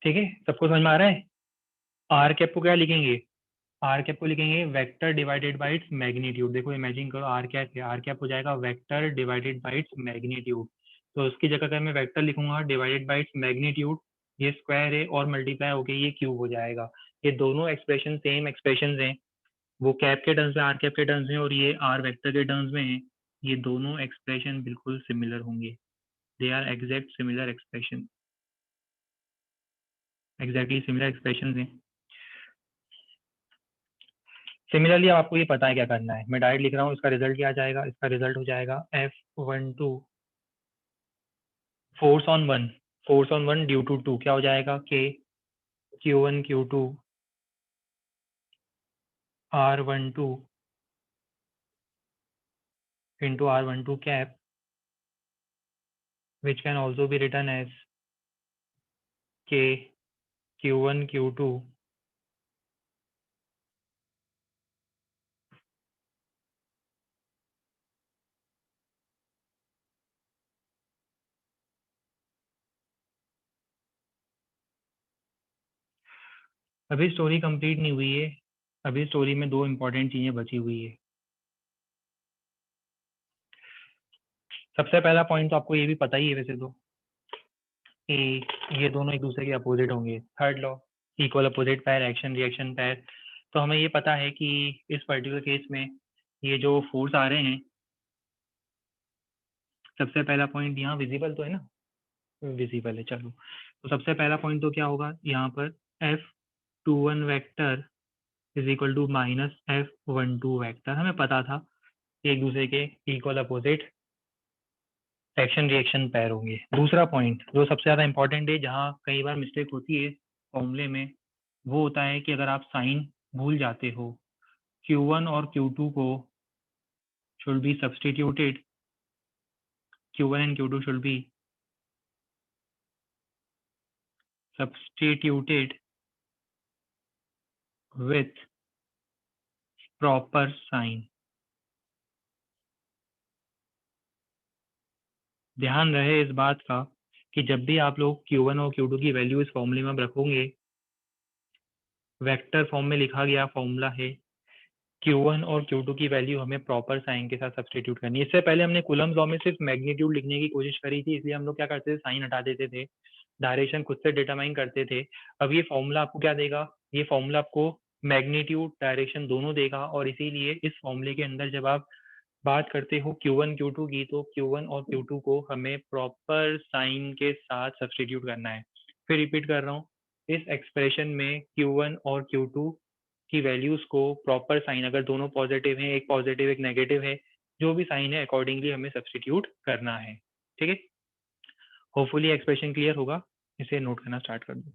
ठीक है, सबको समझ में आ रहा है? आर कैप को क्या लिखेंगे? आर कैप को लिखेंगे vector divided by its magnitude. देखो इमेजिन करो आर कैप है, आर कैप हो जाएगा vector divided by its magnitude. तो उसकी जगह अगर मैं वेक्टर लिखूंगा डिवाइडेड बाई इट्स मैग्नीट्यूड, ये स्क्वायर है और मल्टीप्लाई होके ये क्यूब हो जाएगा। ये दोनों एक्सप्रेशन सेम एक्सप्रेशन हैं, वो कैप के टर्म्स में आर कैप के टर्म्स में और ये आर वेक्टर के टर्म्स में है। ये दोनों एक्सप्रेशन बिल्कुल सिमिलर होंगे, they are exact similar expression, exactly similar expression हैं। सिमिलरली अब आपको ये पता है क्या करना है, मैं डायरेक्ट लिख रहा हूँ। इसका रिजल्ट क्या आ जाएगा? इसका रिजल्ट हो जाएगा F12 force on one, force on one due to two, क्या हो जाएगा? K Q1 Q2 R12 into R12 cap, which can also be written as K Q1 Q2 अभी स्टोरी कंप्लीट नहीं हुई है, अभी स्टोरी में दो इंपॉर्टेंट चीजें बची हुई है। सबसे पहला पॉइंट तो आपको ये भी पता ही है वैसे तो, कि ये दोनों एक दूसरे के अपोजिट होंगे। थर्ड लॉ, इक्वल अपोजिट पैर, एक्शन रिएक्शन पैर। तो हमें ये पता है कि इस पर्टिकुलर केस में ये जो फोर्स आ रहे हैं, सबसे पहला पॉइंट यहाँ विजिबल तो है ना? विजिबल है, चलो। तो सबसे पहला पॉइंट तो क्या होगा यहाँ पर? F21 vector is equal to minus F12 vector. हमें पता था कि एक दूसरे के इक्वल अपोजिट एक्शन रिएक्शन पैर होंगे। दूसरा पॉइंट जो सबसे ज़्यादा इंपॉर्टेंट है, जहाँ कई बार मिस्टेक होती है फॉर्मूले में, वो होता है कि अगर आप साइन भूल जाते हो, Q1 और Q2 को should be substituted, Q1 and Q2 should be substituted with proper sign। ध्यान रहे इस बात का कि जब भी आप लोग Q1 और Q2 की वैल्यू इस फॉर्मूले में रखोगे, वेक्टर फॉर्म में लिखा गया फॉर्मूला है, Q1 और Q2 की वैल्यू हमें प्रॉपर साइन के साथ सब्सटीट्यूट करनी है। इससे पहले हमने कूलम्स लॉ में सिर्फ मैग्नीट्यूड लिखने की कोशिश करी थी, इसलिए हम लोग क्या करते थे? साइन हटा देते थे, डायरेक्शन खुद से डिटरमाइन करते थे। अब ये फॉर्मूला आपको क्या देगा? ये फॉर्मूला आपको मैग्नीट्यूड डायरेक्शन दोनों देगा, और इसीलिए इस फॉर्मूले के अंदर जब आप बात करते हो Q1 Q2 की, तो Q1 और Q2 को हमें प्रॉपर साइन के साथ सब्सटीट्यूट करना है। फिर रिपीट कर रहा हूँ, इस एक्सप्रेशन में Q1 और Q2 की वैल्यूज को प्रॉपर साइन, अगर दोनों पॉजिटिव हैं, एक पॉजिटिव एक नेगेटिव है, जो भी साइन है अकॉर्डिंगली हमें सब्सटीट्यूट करना है। ठीक है, होपफुली एक्सप्रेशन क्लियर होगा, इसे नोट करना स्टार्ट कर दो।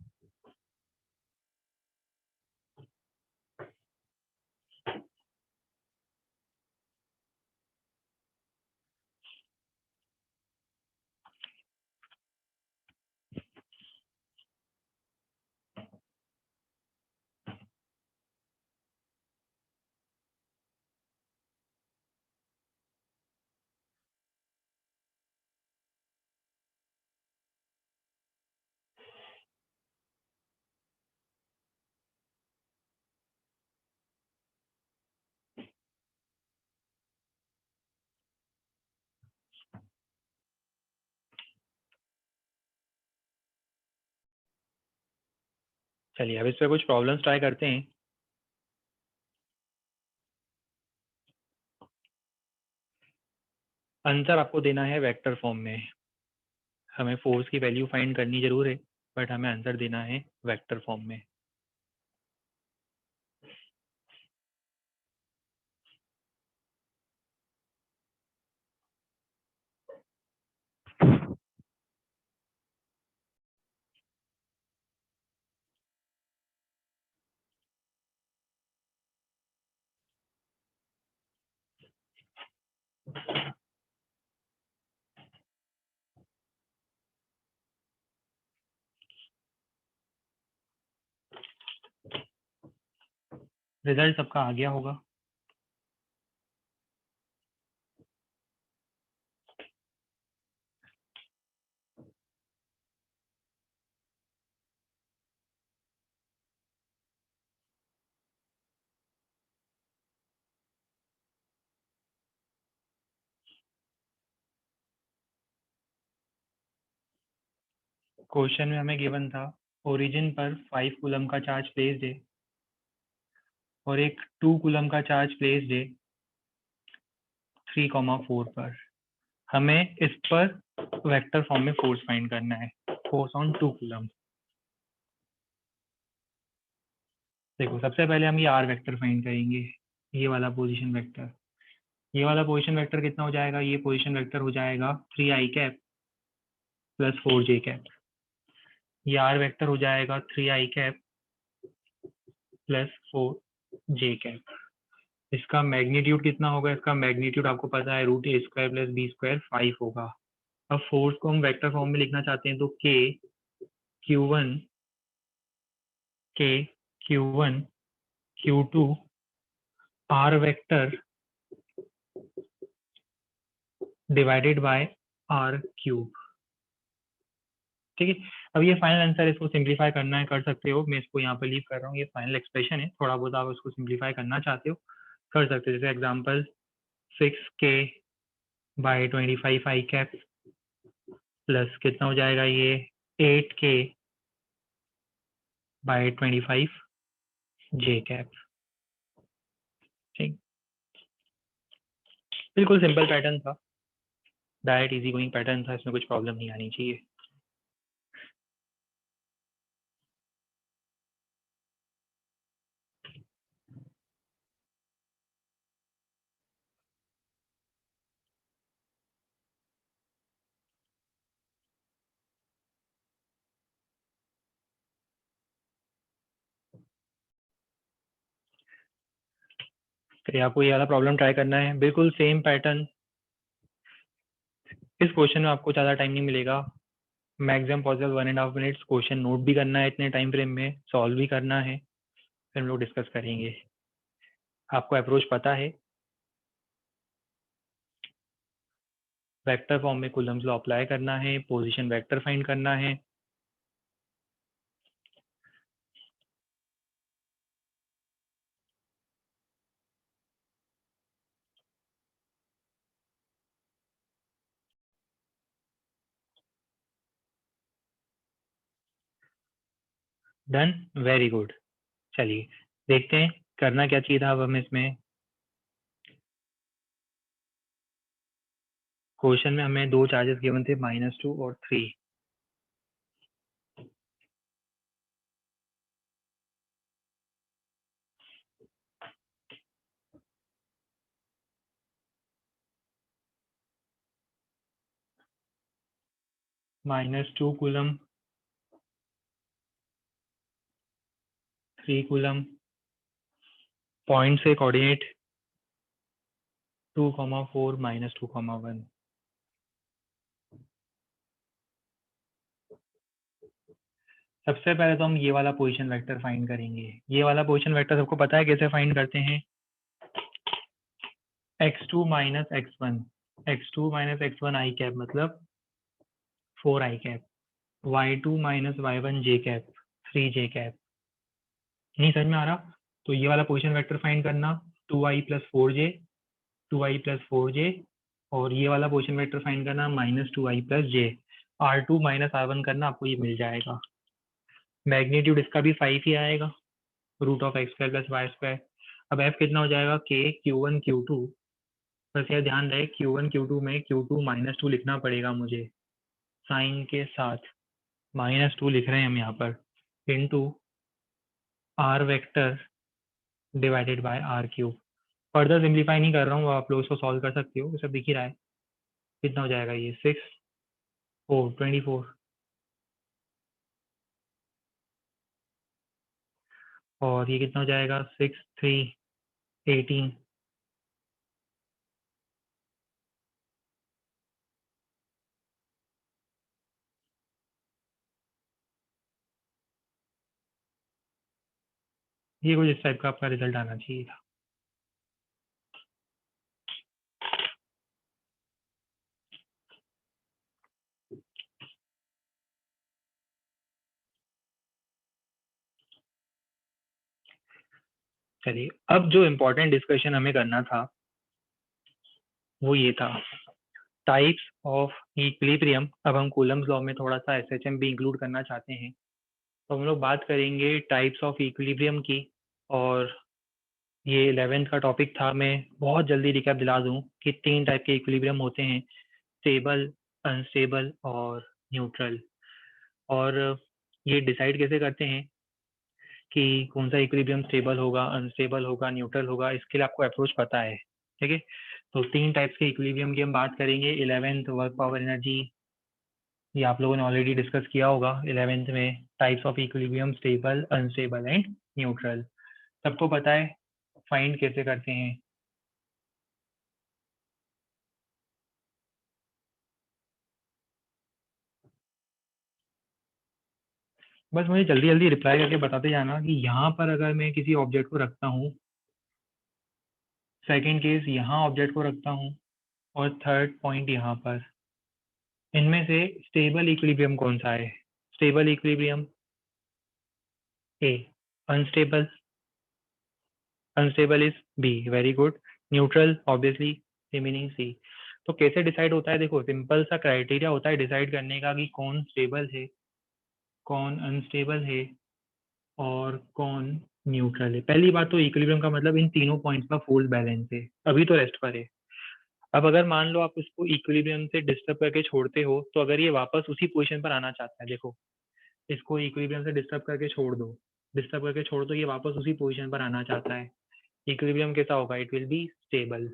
चलिए अब इस पर कुछ प्रॉब्लम्स ट्राई करते हैं। आंसर आपको देना है वेक्टर फॉर्म में। हमें फोर्स की वैल्यू फाइंड करनी जरूर है, बट हमें आंसर देना है वेक्टर फॉर्म में। रिजल्ट सबका आ गया होगा। क्वेश्चन में हमें गिवन था ओरिजिन पर 5 कूलम का चार्ज प्लेस्ड है और एक 2 कूलम का चार्ज प्लेस्ड है 3,4 पर। हमें इस पर वेक्टर फॉर्म में फोर्स फाइंड करना है, फोर्स ऑन 2 कूलम। देखो सबसे पहले हम ये आर वेक्टर फाइंड करेंगे, ये वाला पोजीशन वेक्टर। ये वाला पोजीशन वेक्टर कितना हो जाएगा, ये पोजीशन वेक्टर हो जाएगा 3i cap plus 4j cap. ये आर वेक्टर हो जाएगा 3i cap plus 4j cap. इसका मैग्नीट्यूड कितना होगा, इसका मैग्नीट्यूड आपको पता है √a² प्लस b² 5 होगा। अब फोर्स को हम वेक्टर फॉर्म में लिखना चाहते हैं, तो k q1 q2 r vector divided by r cube. ठीक है, अब ये फाइनल आंसर, इसको सिंप्लीफाई करना है कर सकते हो, मैं इसको यहाँ पर लीव कर रहा हूँ। ये फाइनल एक्सप्रेशन है, थोड़ा बहुत आप इसको सिंप्लीफाई करना चाहते हो कर सकते हो। जैसे example 6k by 25 i cap plus कितना हो जाएगा ये 8k बाय 25 j कैप। ठीक, बिल्कुल सिंपल पैटर्न था, डायरेक्ट इजी गोइंग पैटर्न था, इसमें कुछ प्रॉब्लम नहीं आनी चाहिए। तो आपको ये वाला प्रॉब्लम ट्राई करना है, बिल्कुल सेम पैटर्न। इस क्वेश्चन में आपको ज़्यादा टाइम नहीं मिलेगा, maximum possible 1.5 minutes. Question note भी करना है इतने टाइम फ्रेम में, सॉल्व भी करना है, फिर हम लोग डिस्कस करेंगे। आपको अप्रोच पता है, वेक्टर फॉर्म में कूलम्स लॉ अप्लाई करना है, पोजीशन वेक्टर फाइंड करना है। Done, very good. चलिए देखते हैं करना क्या चाहिए था अब हमें इसमें। क्वेश्चन में हमें दो चार्जेस गिवन थे -2 और 3। -2 कूलम, 3 कूलम, पॉइंट से कोऑर्डिनेट 2, 4, -2, 1। सबसे पहले तो हम ये वाला पोजीशन वेक्टर फाइंड करेंगे। ये वाला पोजीशन वेक्टर सबको पता है कैसे फाइंड करते हैं? x2 minus x1, x2 minus x1 आई कैप मतलब 4 आई कैप, y2 माइनस y1 जे कैप 3 जे कैप। नहीं समझ में आ रहा? तो ये वाला पोजीशन वेक्टर फाइंड करना 2i plus 4j, 2i plus 4j, और ये वाला पोजीशन वेक्टर फाइंड करना -2i plus j। r2 minus r1 करना, आपको ये मिल जाएगा। मैग्नीट्यूड इसका भी 5 ही आएगा, √x² प्लस y²। अब f कितना हो जाएगा? k q1 q2। बस ये ध्यान रहे q1 q2 में q2 -2 लिखना पड़ेगा मुझे साइन के साथ। -2 लिख रहे हैं हम यहाँ पर, into r vector divided by r cube. Further simplify नहीं कर रहा हूँ, आप लोग इसको सॉल्व कर सकते हो, सब दिख ही रहा है। कितना हो जाएगा ये? 6 4 24, और ये कितना हो जाएगा? 6 3 18। ये कुछ इस टाइप का आपका रिजल्ट आना चाहिए था। चलिए अब जो इम्पोर्टेंट डिस्कशन हमें करना था वो ये था, टाइप्स ऑफ इक्विलिब्रियम। अब हम कूलम्स लॉ में थोड़ा सा एसएचएम भी इंक्लूड करना चाहते हैं, तो हम लोग बात करेंगे टाइप्स ऑफ इक्विलिब्रियम की। और ये 11th का टॉपिक था। मैं बहुत जल्दी रिकैप दिला दूं कि 3 टाइप के इक्विलिब्रियम होते हैं, स्टेबल, अनस्टेबल और न्यूट्रल। और ये डिसाइड कैसे करते हैं कि कौन सा इक्विलिब्रियम स्टेबल होगा, अनस्टेबल होगा, न्यूट्रल होगा, इसके लिए आपको अप्रोच पता है। ठीक है, तो 3 टाइप्स के इक्विलिब्रियम की हम बात करेंगे। 11th वर्क पावर एनर्जी, ये आप लोगों ने ऑलरेडी डिस्कस किया होगा 11th में। Types of equilibrium, stable, unstable and neutral, सबको पता है। फाइंड कैसे करते हैं? बस मुझे जल्दी जल्दी रिप्लाई करके बताते जाना कि यहाँ पर अगर मैं किसी ऑब्जेक्ट को रखता हूँ, सेकंड केस यहाँ ऑब्जेक्ट को रखता हूँ, और थर्ड पॉइंट यहाँ पर, इनमें से स्टेबल इक्विलिब्रियम कौन सा है? Stable equilibrium A. Unstable, unstable is B. Very good. Neutral obviously remaining C. तो कैसे डिसाइड होता है? देखो सिंपल सा क्राइटेरिया होता है डिसाइड करने का कि कौन स्टेबल है, कौन अनस्टेबल है और कौन न्यूट्रल है। पहली बात तो इक्विलिब्रियम का मतलब इन तीनों पॉइंट्स का फुल बैलेंस है, अभी तो रेस्ट पर है। अब अगर मान लो आप इसको इक्विलिब्रियम से डिस्टर्ब करके छोड़ते हो, तो अगर ये वापस उसी पोजीशन पर आना चाहता है, देखो इसको इक्विलिब्रियम से डिस्टर्ब करके छोड़ दो, डिस्टर्ब करके छोड़ दो, ये वापस उसी पोजीशन पर आना चाहता है, इक्विलिब्रियम कैसा होगा? It will be stable.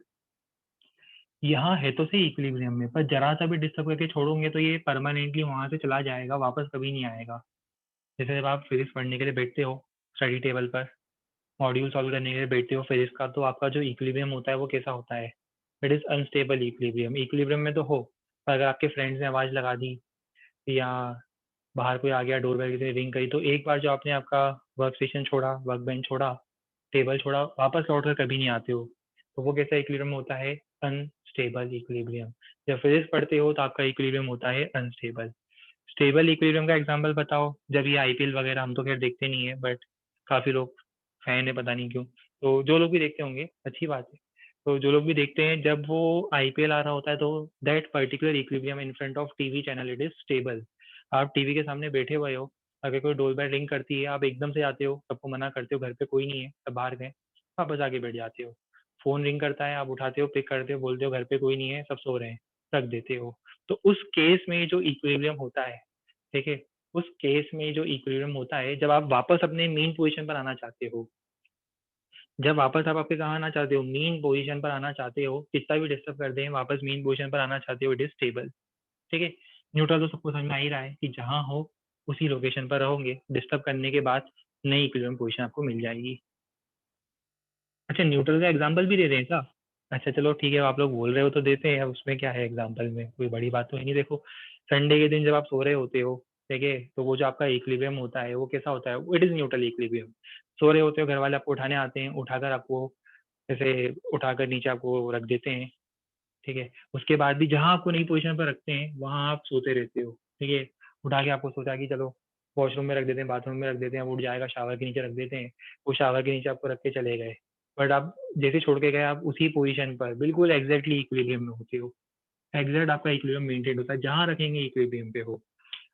यहाँ है तो सही इक्विलिब्रियम में, पर जरा सा भी डिस्टर्ब करके छोड़ोगे तो ये परमानेंटली वहां से चला जाएगा, वापस कभी नहीं आएगा। जैसे जब आप फिजिक्स पढ़ने के लिए बैठते हो स्टडी टेबल पर, मॉड्यूल सॉल्व करने के लिए बैठते हो फिजिक्स का, तो आपका जो इक्विलिब्रियम होता है वो कैसा होता है? It is unstable equilibrium. Equilibrium में तो हो, पर अगर आपके फ्रेंड्स ने आवाज लगा दी या बाहर कोई आ गया, डोरबेल किसी ने रिंग करी, तो एक बार जो आपने आपका वर्क स्टेशन छोड़ा, वर्क बेंच छोड़ा, टेबल छोड़ा, वापस लौट कर कभी नहीं आते हो, तो वो कैसा इक्विलिब्रियम होता है? Unstable equilibrium. जब फिजिक्स पढ़ते हो तो आपका इक्विलिब्रियम होता है अनस्टेबल। स्टेबल इक्विलिब्रियम का एग्जांपल बताओ। जब ये आईपीएल वगैरह, हम तो खैर देखते नहीं है, बट काफी लोग फैन है पता नहीं क्यों, तो जो लोग भी देखते होंगे अच्छी बात है। तो जो लोग भी देखते हैं, जब वो आईपीएल आ रहा होता है तो that particular equilibrium in front of TV channel it is stable. आप टीवी के सामने बैठे हुए हो, अगर कोई डोर बेल रिंग करती है, आप एकदम से आते हो, सबको मना करते हो घर पे कोई नहीं है, सब बाहर गए, वापस आके बैठ जाते हो। फ़ोन रिंग करता है, आप उठाते हो, पिक करते हो, बोलते हो घर पे कोई नहीं है, सब सो रहे हैं, रख देते हो। तो उस केस में जो इक्विलिब्रियम होता है, ठीक है? उस केस में जो इक्विलिब्रियम होता है, जब आप वापस अपने मीन पोज़ीशन पर आना चाहते हो, जब वापस आप आपके कहाँ आना चाहते हो, मीन पोज़ीशन पर आना चाहते हो, कितना भी डिस्टर्ब कर दें, वापस मीन पोज़ीशन पर आना चाहते हो, इट इज़ स्टेबल, ठीक है? न्यूट्रल तो सबको समझ में आ ही रहा है कि जहाँ हो, उसी लोकेशन पर रहोगे, डिस्टर्ब करने के बाद नई इक्विलिब्रियम पोज़ीशन आपको मिल जाएगी। अच्छा, न्यूट्रल का एग्ज़ाम्पल भी दे दें क्या? अच्छा चलो ठीक है, आप लोग बोल रहे हो तो देते हैं, अब उसमें क्या है एग्ज़ाम्पल में, कोई बड़ी बात तो है नहीं। देखो, संडे के दिन जब आप सो रहे होते हो, ठीक है? तो वो जो आपका इक्विलिब्रियम होता है, वो कैसा होता है? It is neutral equilibrium. सो रहे होते हो, घर वाले आपको उठाने आते हैं, उठाकर आपको ऐसे उठाकर नीचे आपको रख देते हैं, ठीक है? उसके बाद भी जहाँ आपको नई पोज़ीशन पर रखते हैं, वहाँ आप सोते रहते हो, ठीक है? उठा के आपको सोचा कि चलो वॉशरूम में रख देते हैं, बाथरूम में रख देते हैं, वो उठ जाएगा, शावर के नीचे रख देते हैं, वो शावर के नीचे आपको रख के चले गए। बट आप जैसे छोड़ के गए, आप उसी पोज़ीशन पर बिल्कुल एग्ज़ैक्टली इक्विलिब्रियम में होते हो। एग्ज़ैक्ट आपका इक्विलिब्रियम मेंटेन होता है, जहाँ रखेंगे इक्विलिब्रियम पे हो।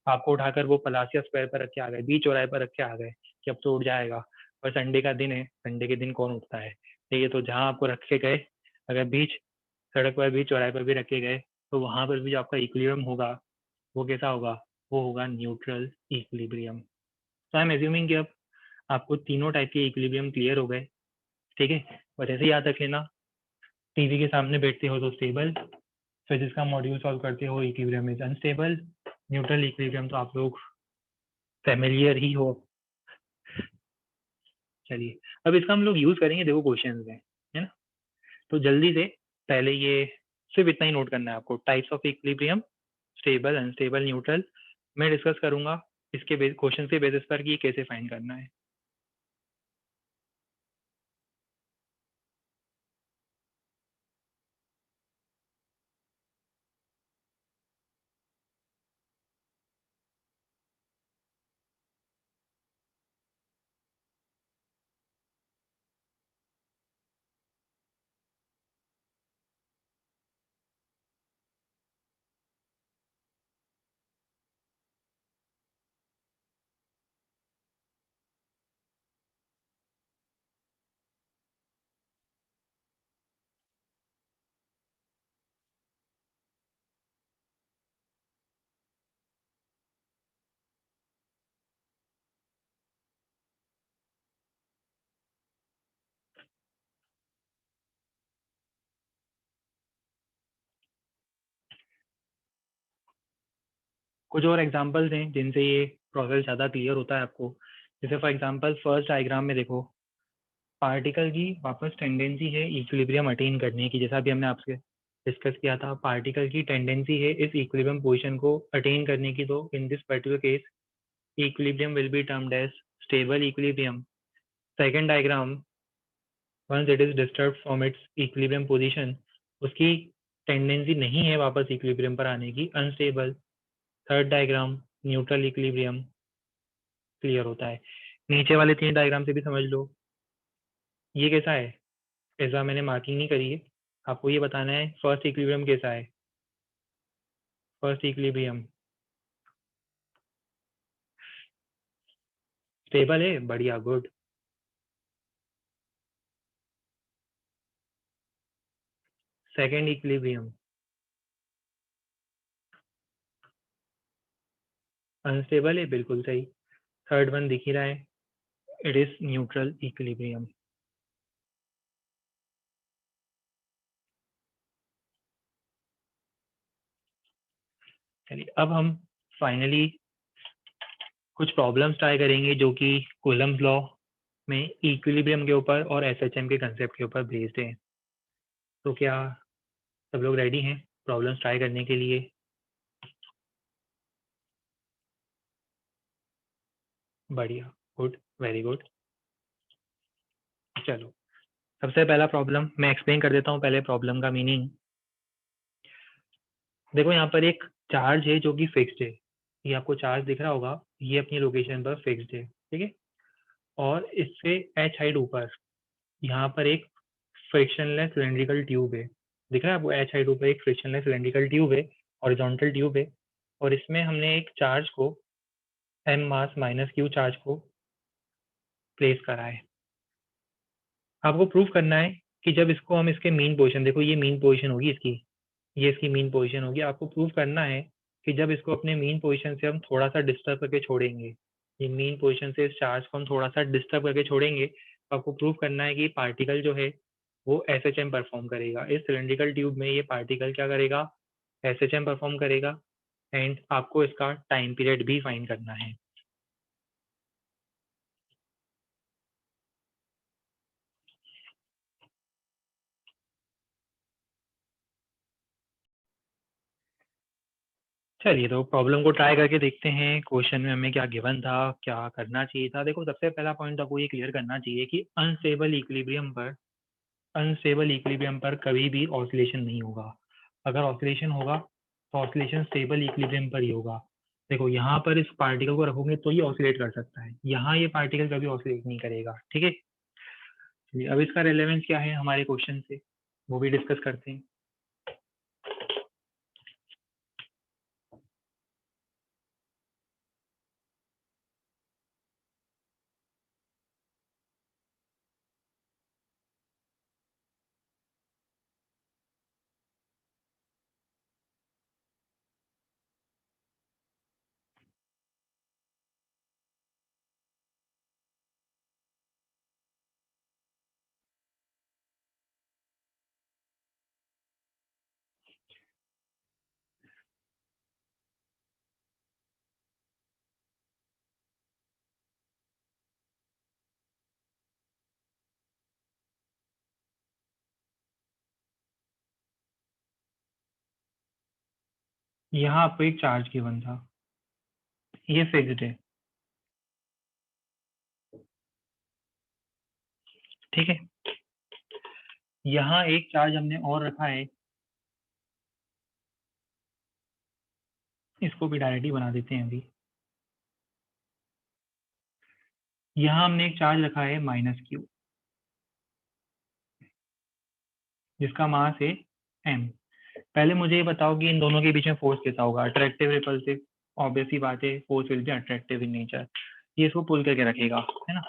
आपको उठाकर वो पलासिया स्क्वायर पर रख के आ गए, बीच चौराहे पर रख के आ गए कि अब तो उठ जाएगा। और संडे का दिन है, संडे के दिन कौन उठता है? ठीक है, तो जहाँ आपको रख के गए, अगर बीच सड़क पर भी, चौराहे पर भी रख के गए, तो वहाँ पर भी जो आपका इक्विलिब्रियम होगा, वो कैसा होगा? वो होगा न्यूट्रल इक्विलिब्रियम। तो आई एम अज्यूमिंग कि अब आपको तीनों टाइप के इक्विलिब्रियम क्लियर हो गए, ठीक है? बस ऐसे ही याद रख लेना, टीवी के सामने बैठते हो तो स्टेबल, फिजिक्स का मॉड्यूल सॉल्व करते हो, equilibrium is unstable, neutral equilibrium तो आप लोग फ़ैमिलियर ही हो। चलिए, अब इसका हम लोग यूज़ करेंगे, देखो क्वेश्चंस में, है ना? तो जल्दी से पहले ये सिर्फ़ इतना ही नोट करना है आपको, types of equilibrium, stable, unstable, neutral. मैं डिस्कस करूँगा इसके क्वेश्चन के बेसिस पर कि ये कैसे फाइंड करना है। कुछ और एग्जांपल्स हैं जिनसे ये प्रोसेस ज़्यादा क्लियर होता है आपको। जैसे फॉर एग्जांपल फर्स्ट डायग्राम में देखो, पार्टिकल की वापस टेंडेंसी है इक्विलिब्रियम अटेन करने की, जैसा भी हमने आपसे डिस्कस किया था, पार्टिकल की टेंडेंसी है इस इक्विलिब्रियम पोजीशन को अटेन करने की। तो in this particular case equilibrium will be termed as stable equilibrium. Second diagram, once it is disturbed from its equilibrium position, उसकी टेंडेंसी नहीं है वापस इक्विलिब्रियम पर आने की, unstable. Third diagram, neutral equilibrium, clear होता है। नीचे वाले तीन डायग्राम से भी समझ लो, ये कैसा है? ऐसा मैंने मार्किंग नहीं करी है, आपको ये बताना है फर्स्ट इक्विलिब्रियम कैसा है। फर्स्ट इक्विलिब्रियम स्टेबल है, बढ़िया, गुड। सेकेंड इक्विलिब्रियम अनस्टेबल है, बिल्कुल सही। थर्ड वन दिख ही रहा है, इट इज न्यूट्रल इक्विलिब्रियम। चलिए, अब हम फाइनली कुछ प्रॉब्लम्स ट्राई करेंगे जो कि कूलम्ब लॉ में इक्विलिब्रियम के ऊपर और एसएचएम के कंसेप्ट के ऊपर बेस्ड है। तो क्या सब लोग रेडी हैं प्रॉब्लम्स ट्राई करने के लिए? बढ़िया, गुड, वेरी गुड। चलो, सबसे पहला प्रॉब्लम मैं एक्सप्लेन कर देता हूँ पहले प्रॉब्लम का मीनिंग। देखो, यहाँ पर एक चार्ज है जो कि फिक्स्ड है, ये आपको चार्ज दिख रहा होगा, ये अपनी लोकेशन पर फिक्स्ड है, ठीक है? और इससे एच हाइट ऊपर यहाँ पर एक फ्रिक्शनलेस सिलिंड्रिकल ट्यूब है, दिख रहा है आपको? एच हाइट ऊपर एक फ्रिक्शनलेस सिलिंड्रिकल ट्यूब है, हॉरिजॉन्टल ट्यूब है, और इसमें हमने एक चार्ज को m मास माइनस q चार्ज को प्लेस करा है। आपको प्रूफ करना है कि जब इसको हम इसके मीन पोजीशन, देखो ये मीन पोजीशन होगी इसकी, ये इसकी मीन पोजीशन होगी। आपको प्रूफ करना है कि जब इसको अपने मीन पोजीशन से हम थोड़ा सा डिस्टर्ब करके छोड़ेंगे, ये मीन पोजीशन से इस चार्ज को हम थोड़ा सा डिस्टर्ब करके छोड़ेंगे, तो आपको प्रूफ करना है कि पार्टिकल जो है वो SHM परफॉर्म करेगा। इस सिलेंड्रिकल ट्यूब में ये पार्टिकल क्या करेगा, SHM परफॉर्म करेगा। एंड आपको इसका टाइम पीरियड भी फाइंड करना है। चलिए तो प्रॉब्लम को ट्राई करके देखते हैं। क्वेश्चन में हमें क्या गिवन था, क्या करना चाहिए था। देखो सबसे पहला पॉइंट आपको ये क्लियर करना चाहिए कि अनस्टेबल इक्विलिब्रियम पर कभी भी ऑसिलेशन नहीं होगा। अगर ऑसिलेशन होगा तो ऑसिलेशन स्टेबल इक्विलिब्रियम पर ही होगा। देखो यहाँ पर इस पार्टिकल को रखोगे तो ये ऑसिलेट कर सकता है, यहाँ ये पार्टिकल कभी ऑसिलेट नहीं करेगा। ठीक है, चलिए अब इसका रेलेवेंस क्या है हमारे क्वेश्चन से, वो भी डिस्कस करते हैं। यहाँ आपको एक चार्ज गिवन था, ये फिक्स्ड है। ठीक है, यहाँ एक चार्ज हमने और रखा है, इसको भी डायरेक्टली बना देते हैं अभी। यहाँ हमने एक चार्ज रखा है -q, जिसका मास है m। पहले मुझे ये बताओ कि इन दोनों के बीच में फोर्स कैसा होगा, अट्रैक्टिव रिपल्सिव। ऑब्वियस ही बात है, force will be attractive in nature. ये इसको पुल करके रखेगा, है ना।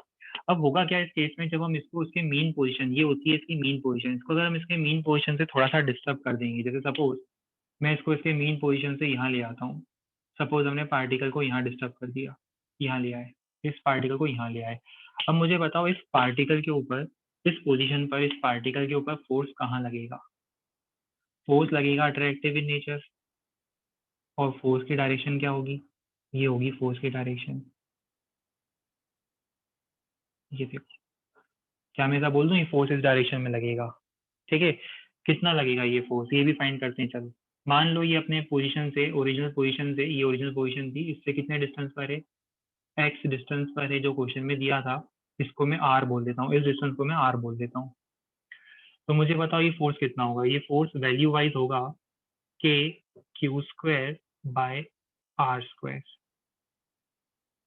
अब होगा क्या इस केस में, जब हम इसको उसके मीन पोजीशन, ये होती है इसकी मीन पोजीशन, इसको अगर हम इसके मीन पोजीशन से थोड़ा सा डिस्टर्ब कर देंगे, जैसे सपोज मैं इसको इसके मीन पोजीशन से यहाँ ले आता हूँ। सपोज हमने पार्टिकल को यहाँ डिस्टर्ब कर दिया, यहाँ ले आए, इस पार्टिकल को यहाँ ले आए। अब मुझे बताओ इस पार्टिकल के ऊपर, इस पोजीशन पर इस पार्टिकल के ऊपर फोर्स कहाँ लगेगा। फोर्स लगेगा अट्रैक्टिव इन नेचर, और फोर्स की डायरेक्शन क्या होगी, ये होगी फोर्स की डायरेक्शन। ये देखो, क्या मैं ऐसा बोल दूं ये फोर्स इस डायरेक्शन में लगेगा। ठीक है, कितना लगेगा ये फोर्स, ये भी फाइंड करते हैं। चलो मान लो ये अपने पोजीशन से, ओरिजिनल पोजीशन से, ये ओरिजिनल पोजीशन थी, इससे कितने डिस्टेंस पर है, एक्स डिस्टेंस पर है जो क्वेश्चन में दिया था। इसको मैं आर बोल देता हूँ, इस डिस्टेंस को मैं आर बोल देता हूँ। तो मुझे बताओ ये फोर्स कितना होगा। ये फोर्स वैल्यू वाइज होगा k q square by are square.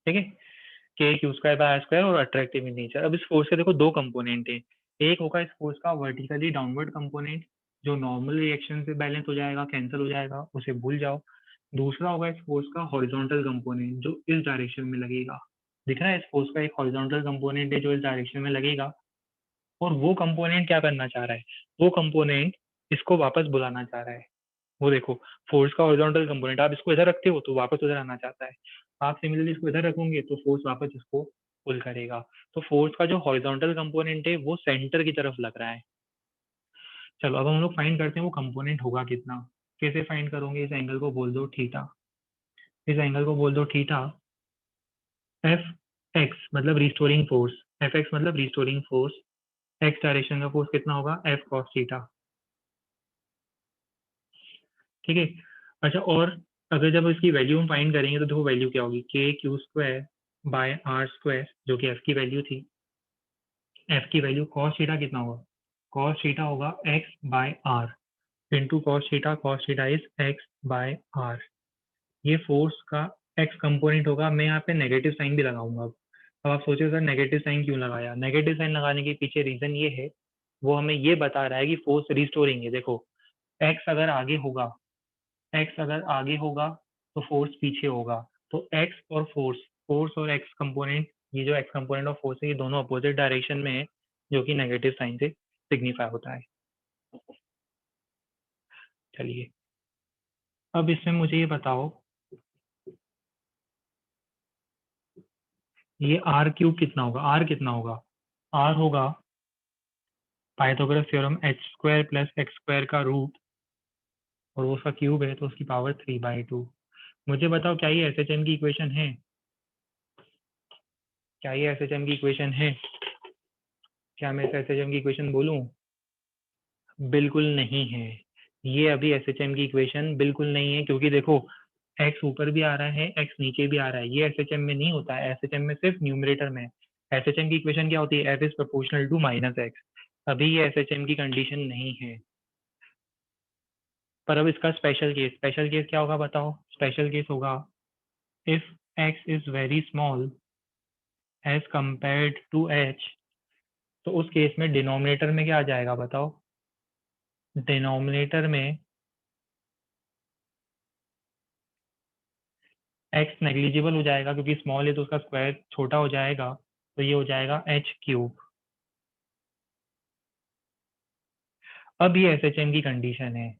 ठीक है, k q square by are square और अट्रैक्टिव इन नेचर। अब इस फोर्स के देखो दो कंपोनेंट है, एक होगा इस फोर्स का वर्टिकली डाउनवर्ड कंपोनेंट, जो नॉर्मल रिएक्शन से बैलेंस हो जाएगा, कैंसिल हो जाएगा, उसे भूल जाओ। दूसरा होगा इस फोर्स का हॉरिजॉन्टल कंपोनेंट, जो इस डायरेक्शन में लगेगा। दिख रहा है, इस फोर्स का एक हॉरिजॉन्टल कंपोनेंट है जो इस डायरेक्शन में लगेगा, और वो कंपोनेंट क्या करना चाह रहा है, वो कंपोनेंट इसको वापस बुलाना चाह रहा है। वो देखो, फोर्स का हॉरिजॉन्टल कंपोनेंट, आप इसको इधर रखते हो तो वापस उधर आना चाहता है, आप सिमिलरली इसको इधर रखोगे तो फोर्स वापस इसको पुल करेगा। तो फोर्स का जो हॉरिजॉन्टल कंपोनेंट है वो सेंटर की तरफ लग रहा है। चलो अब हम लोग फाइंड करते हैं वो कंपोनेंट होगा कितना। कैसे फाइंड करोगे, इस एंगल को बोल दो थीटा, इस एंगल को बोल दो थीटा। एफ एक्स मतलब रिस्टोरिंग फोर्स, एफ एक्स मतलब रिस्टोरिंग फोर्स, एक्स डायरेक्शन का फोर्स कितना होगा, एफ कॉस थीटा। ठीक है, अच्छा और अगर जब इसकी वैल्यू हम फाइंड करेंगे तो देखो वैल्यू क्या होगी, k q square by are square, जो कि एफ की वैल्यू थी। एफ की वैल्यू कॉस थीटा कितना होगा, कॉस थीटा होगा x by r into cos theta, cos theta is x by r. ये फोर्स का एक्स कंपोनेंट होगा। मैं यहाँ पे नेगेटिव साइन भी लगाऊंगा। अब आप सोचिए सर नेगेटिव साइन क्यों लगाया, नेगेटिव साइन लगाने के पीछे रीजन ये है, वो हमें ये बता रहा है कि फोर्स रिस्टोरिंग है। देखो एक्स अगर आगे होगा, एक्स अगर आगे होगा तो फोर्स पीछे होगा, तो एक्स और फोर्स फोर्स और एक्स कंपोनेंट, ये जो एक्स कंपोनेंट ऑफ फोर्स है ये दोनों अपोजिट डायरेक्शन में है, जो कि नेगेटिव साइन से सिग्निफाई होता है। चलिए अब इसमें मुझे ये बताओ, ये आर क्यूब कितना होगा, आर कितना होगा, आर होगा Pythagoras theorem H square plus x square का रूट, और वो उसका क्यूब है तो उसकी पावर 3/2। मुझे बताओ क्या ये एसएचएम की इक्वेशन है, क्या ये एसएचएम की इक्वेशन है, क्या मैं इसे एसएचएम की इक्वेशन बोलूं? बिल्कुल नहीं है, ये अभी एसएचएम की इक्वेशन बिल्कुल नहीं है, क्योंकि देखो एक्स ऊपर भी आ रहा है, एक्स नीचे भी आ रहा है, ये एसएचएम में नहीं होता है, एसएचएम में सिर्फ न्यूमरेटर में। एसएचएम की इक्वेशन क्या होती है, F is proportional to minus x. अभी ये एसएचएम की कंडीशन नहीं है। पर अब इसका स्पेशल केस क्या होगा बताओ? स्पेशल केस होगा if x is very small as compared to h, तो उस केस में डिनोमिनेटर में क्या आ जाएगा बताओ? डिनोमिनेटर में एक्स नेग्लिजिबल हो जाएगा, क्योंकि स्मॉल है तो उसका स्क्वायर छोटा हो जाएगा, तो ये हो जाएगा एच क्यूब। अब ये एसएचएम की कंडीशन है।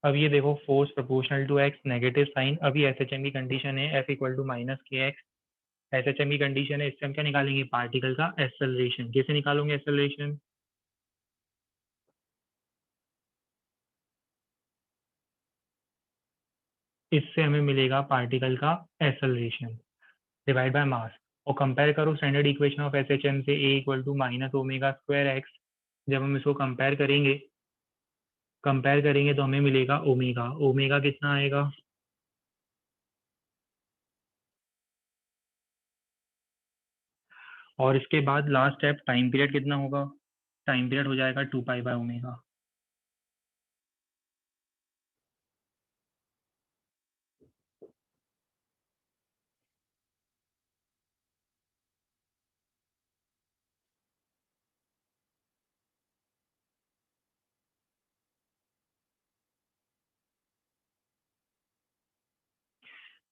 अब ये देखो force proportional to x, negative sign, अभी एसएचएम की कंडीशन है F equal to minus k x. SHM की कंडीशन है, इससे हम क्या निकालेंगे, पार्टिकल का एक्सेलरेशन। कैसे निकालोगे एक्सेलरेशन? इससे हमें मिलेगा पार्टिकल का एक्सेलरेशन डिवाइड बाय मास, और कंपेयर करो स्टैंडर्ड इक्वेशन ऑफ एसएचएम से, A equal to minus omega square X. जब हम इसको कंपेयर करेंगे तो हमें मिलेगा ओमेगा। ओमेगा कितना आएगा? और इसके बाद लास्ट स्टेप टाइम पीरियड कितना होगा? टाइम पीरियड हो जाएगा 2 पाई बाय ओमेगा।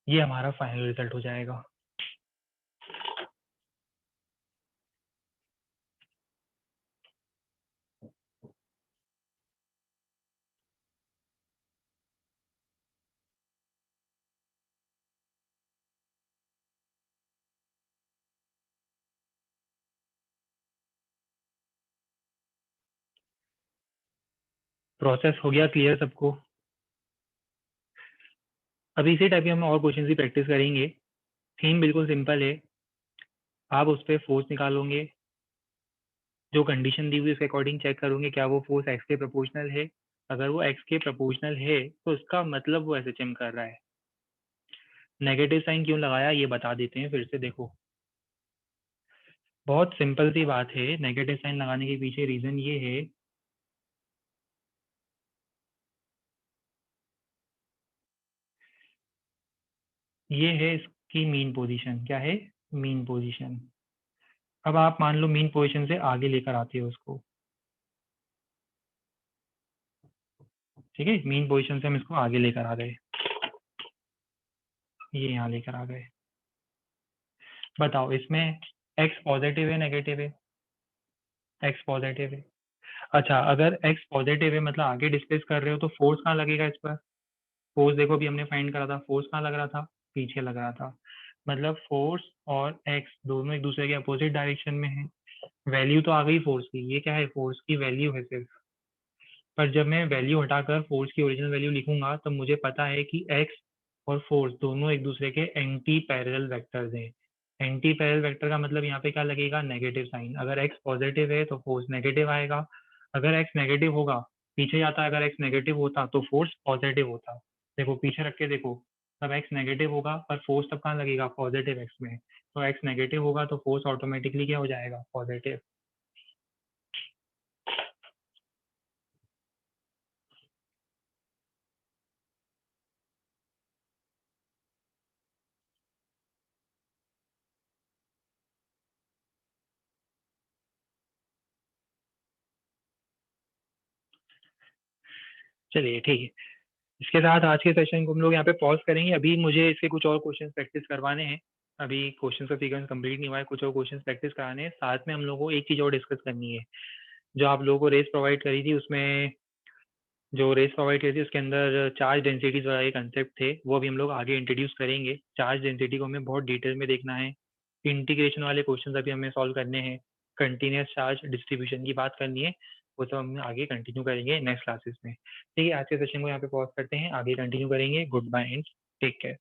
ये हमारा फाइनल रिजल्ट हो जाएगा। प्रोसेस हो गया क्लियर सबको? अभी इसी टाइप के हम और क्वेश्चन की प्रैक्टिस करेंगे। थीम बिल्कुल सिंपल है, आप उस पर फोर्स निकालोगे, जो कंडीशन दी हुई उसके अकॉर्डिंग चेक करोगे क्या वो फोर्स एक्स के प्रोपोर्शनल है। अगर वो एक्स के प्रोपोर्शनल है तो उसका मतलब वो एसएचएम कर रहा है। नेगेटिव साइन क्यों लगाया ये बता देते हैं फिर से। देखो बहुत सिंपल सी बात है, नेगेटिव साइन लगाने के पीछे रीजन ये है, ये है इसकी मीन पोजीशन। क्या है? Mean position. अब आप मान लो मीन पोजीशन से आगे लेकर आते हो उसको, ठीक है, मीन पोजीशन से हम इसको आगे लेकर आ गए, ये यहाँ लेकर आ गए। बताओ इसमें एक्स पॉजिटिव है नेगेटिव है? एक्स पॉजिटिव है। अच्छा अगर एक्स पॉजिटिव है मतलब आगे डिस्प्लेस कर रहे हो, तो फोर्स कहाँ लगेगा इस पर? फोर्स देखो अभी हमने फाइंड करा था, फोर्स कहाँ लग रहा था? पीछे लग रहा था। मतलब फोर्स और एक्स दोनों एक दूसरे के अपोजिट डायरेक्शन में है। वैल्यू तो आ गई फोर्स की, ये क्या है, फोर्स की वैल्यू है सिर्फ। पर जब मैं वैल्यू हटाकर फोर्स की ओरिजिनल वैल्यू लिखूंगा तब मुझे पता है कि एक्स और फोर्स दोनों एक दूसरे के एंटी पैरेलल वेक्टर्स हैं। एंटी पैरेलल वेक्टर का मतलब यहाँ पे क्या लगेगा, नेगेटिव साइन। अगर एक्स पॉजिटिव है तो फोर्स नेगेटिव आएगा, अगर एक्स नेगेटिव होगा, पीछे जाता है, अगर एक्स नेगेटिव होता तो फोर्स पॉजिटिव होता। देखो पीछे रख के देखो, तब एक्स नेगेटिव होगा पर फोर्स तब कहाँ लगेगा, पॉजिटिव एक्स में। तो एक्स नेगेटिव होगा तो फोर्स ऑटोमेटिकली क्या हो जाएगा, पॉजिटिव। चलिए ठीक है, इसके साथ आज के सेशन को हम लोग यहाँ पे पॉज करेंगे। अभी मुझे इसके कुछ और क्वेश्चन प्रैक्टिस करवाने हैं, अभी क्वेश्चन का सीक्वेंस कंप्लीट नहीं हुआ है, कुछ और क्वेश्चन प्रैक्टिस कराने हैं। साथ में हम लोगों को एक चीज़ और डिस्कस करनी है। जो आप लोगों को रेस प्रोवाइड करी थी, उसमें जो रेस प्रोवाइड करी थी उसके अंदर चार्ज डेंसिटीज वाला एक कंसेप्ट थे, वो अभी हम लोग आगे इंट्रोड्यूस करेंगे। चार्ज डेंसिटी को हमें बहुत डिटेल में देखना है। इंटीग्रेशन वाले क्वेश्चन अभी हमें सॉल्व करने हैं। कंटिन्यूस चार्ज डिस्ट्रीब्यूशन की बात करनी है, वो सब हम आगे कंटिन्यू करेंगे नेक्स्ट क्लासेस में। ठीक है, आज के सेशन को यहाँ पे पॉज करते हैं, आगे कंटिन्यू करेंगे। Good bye and take care.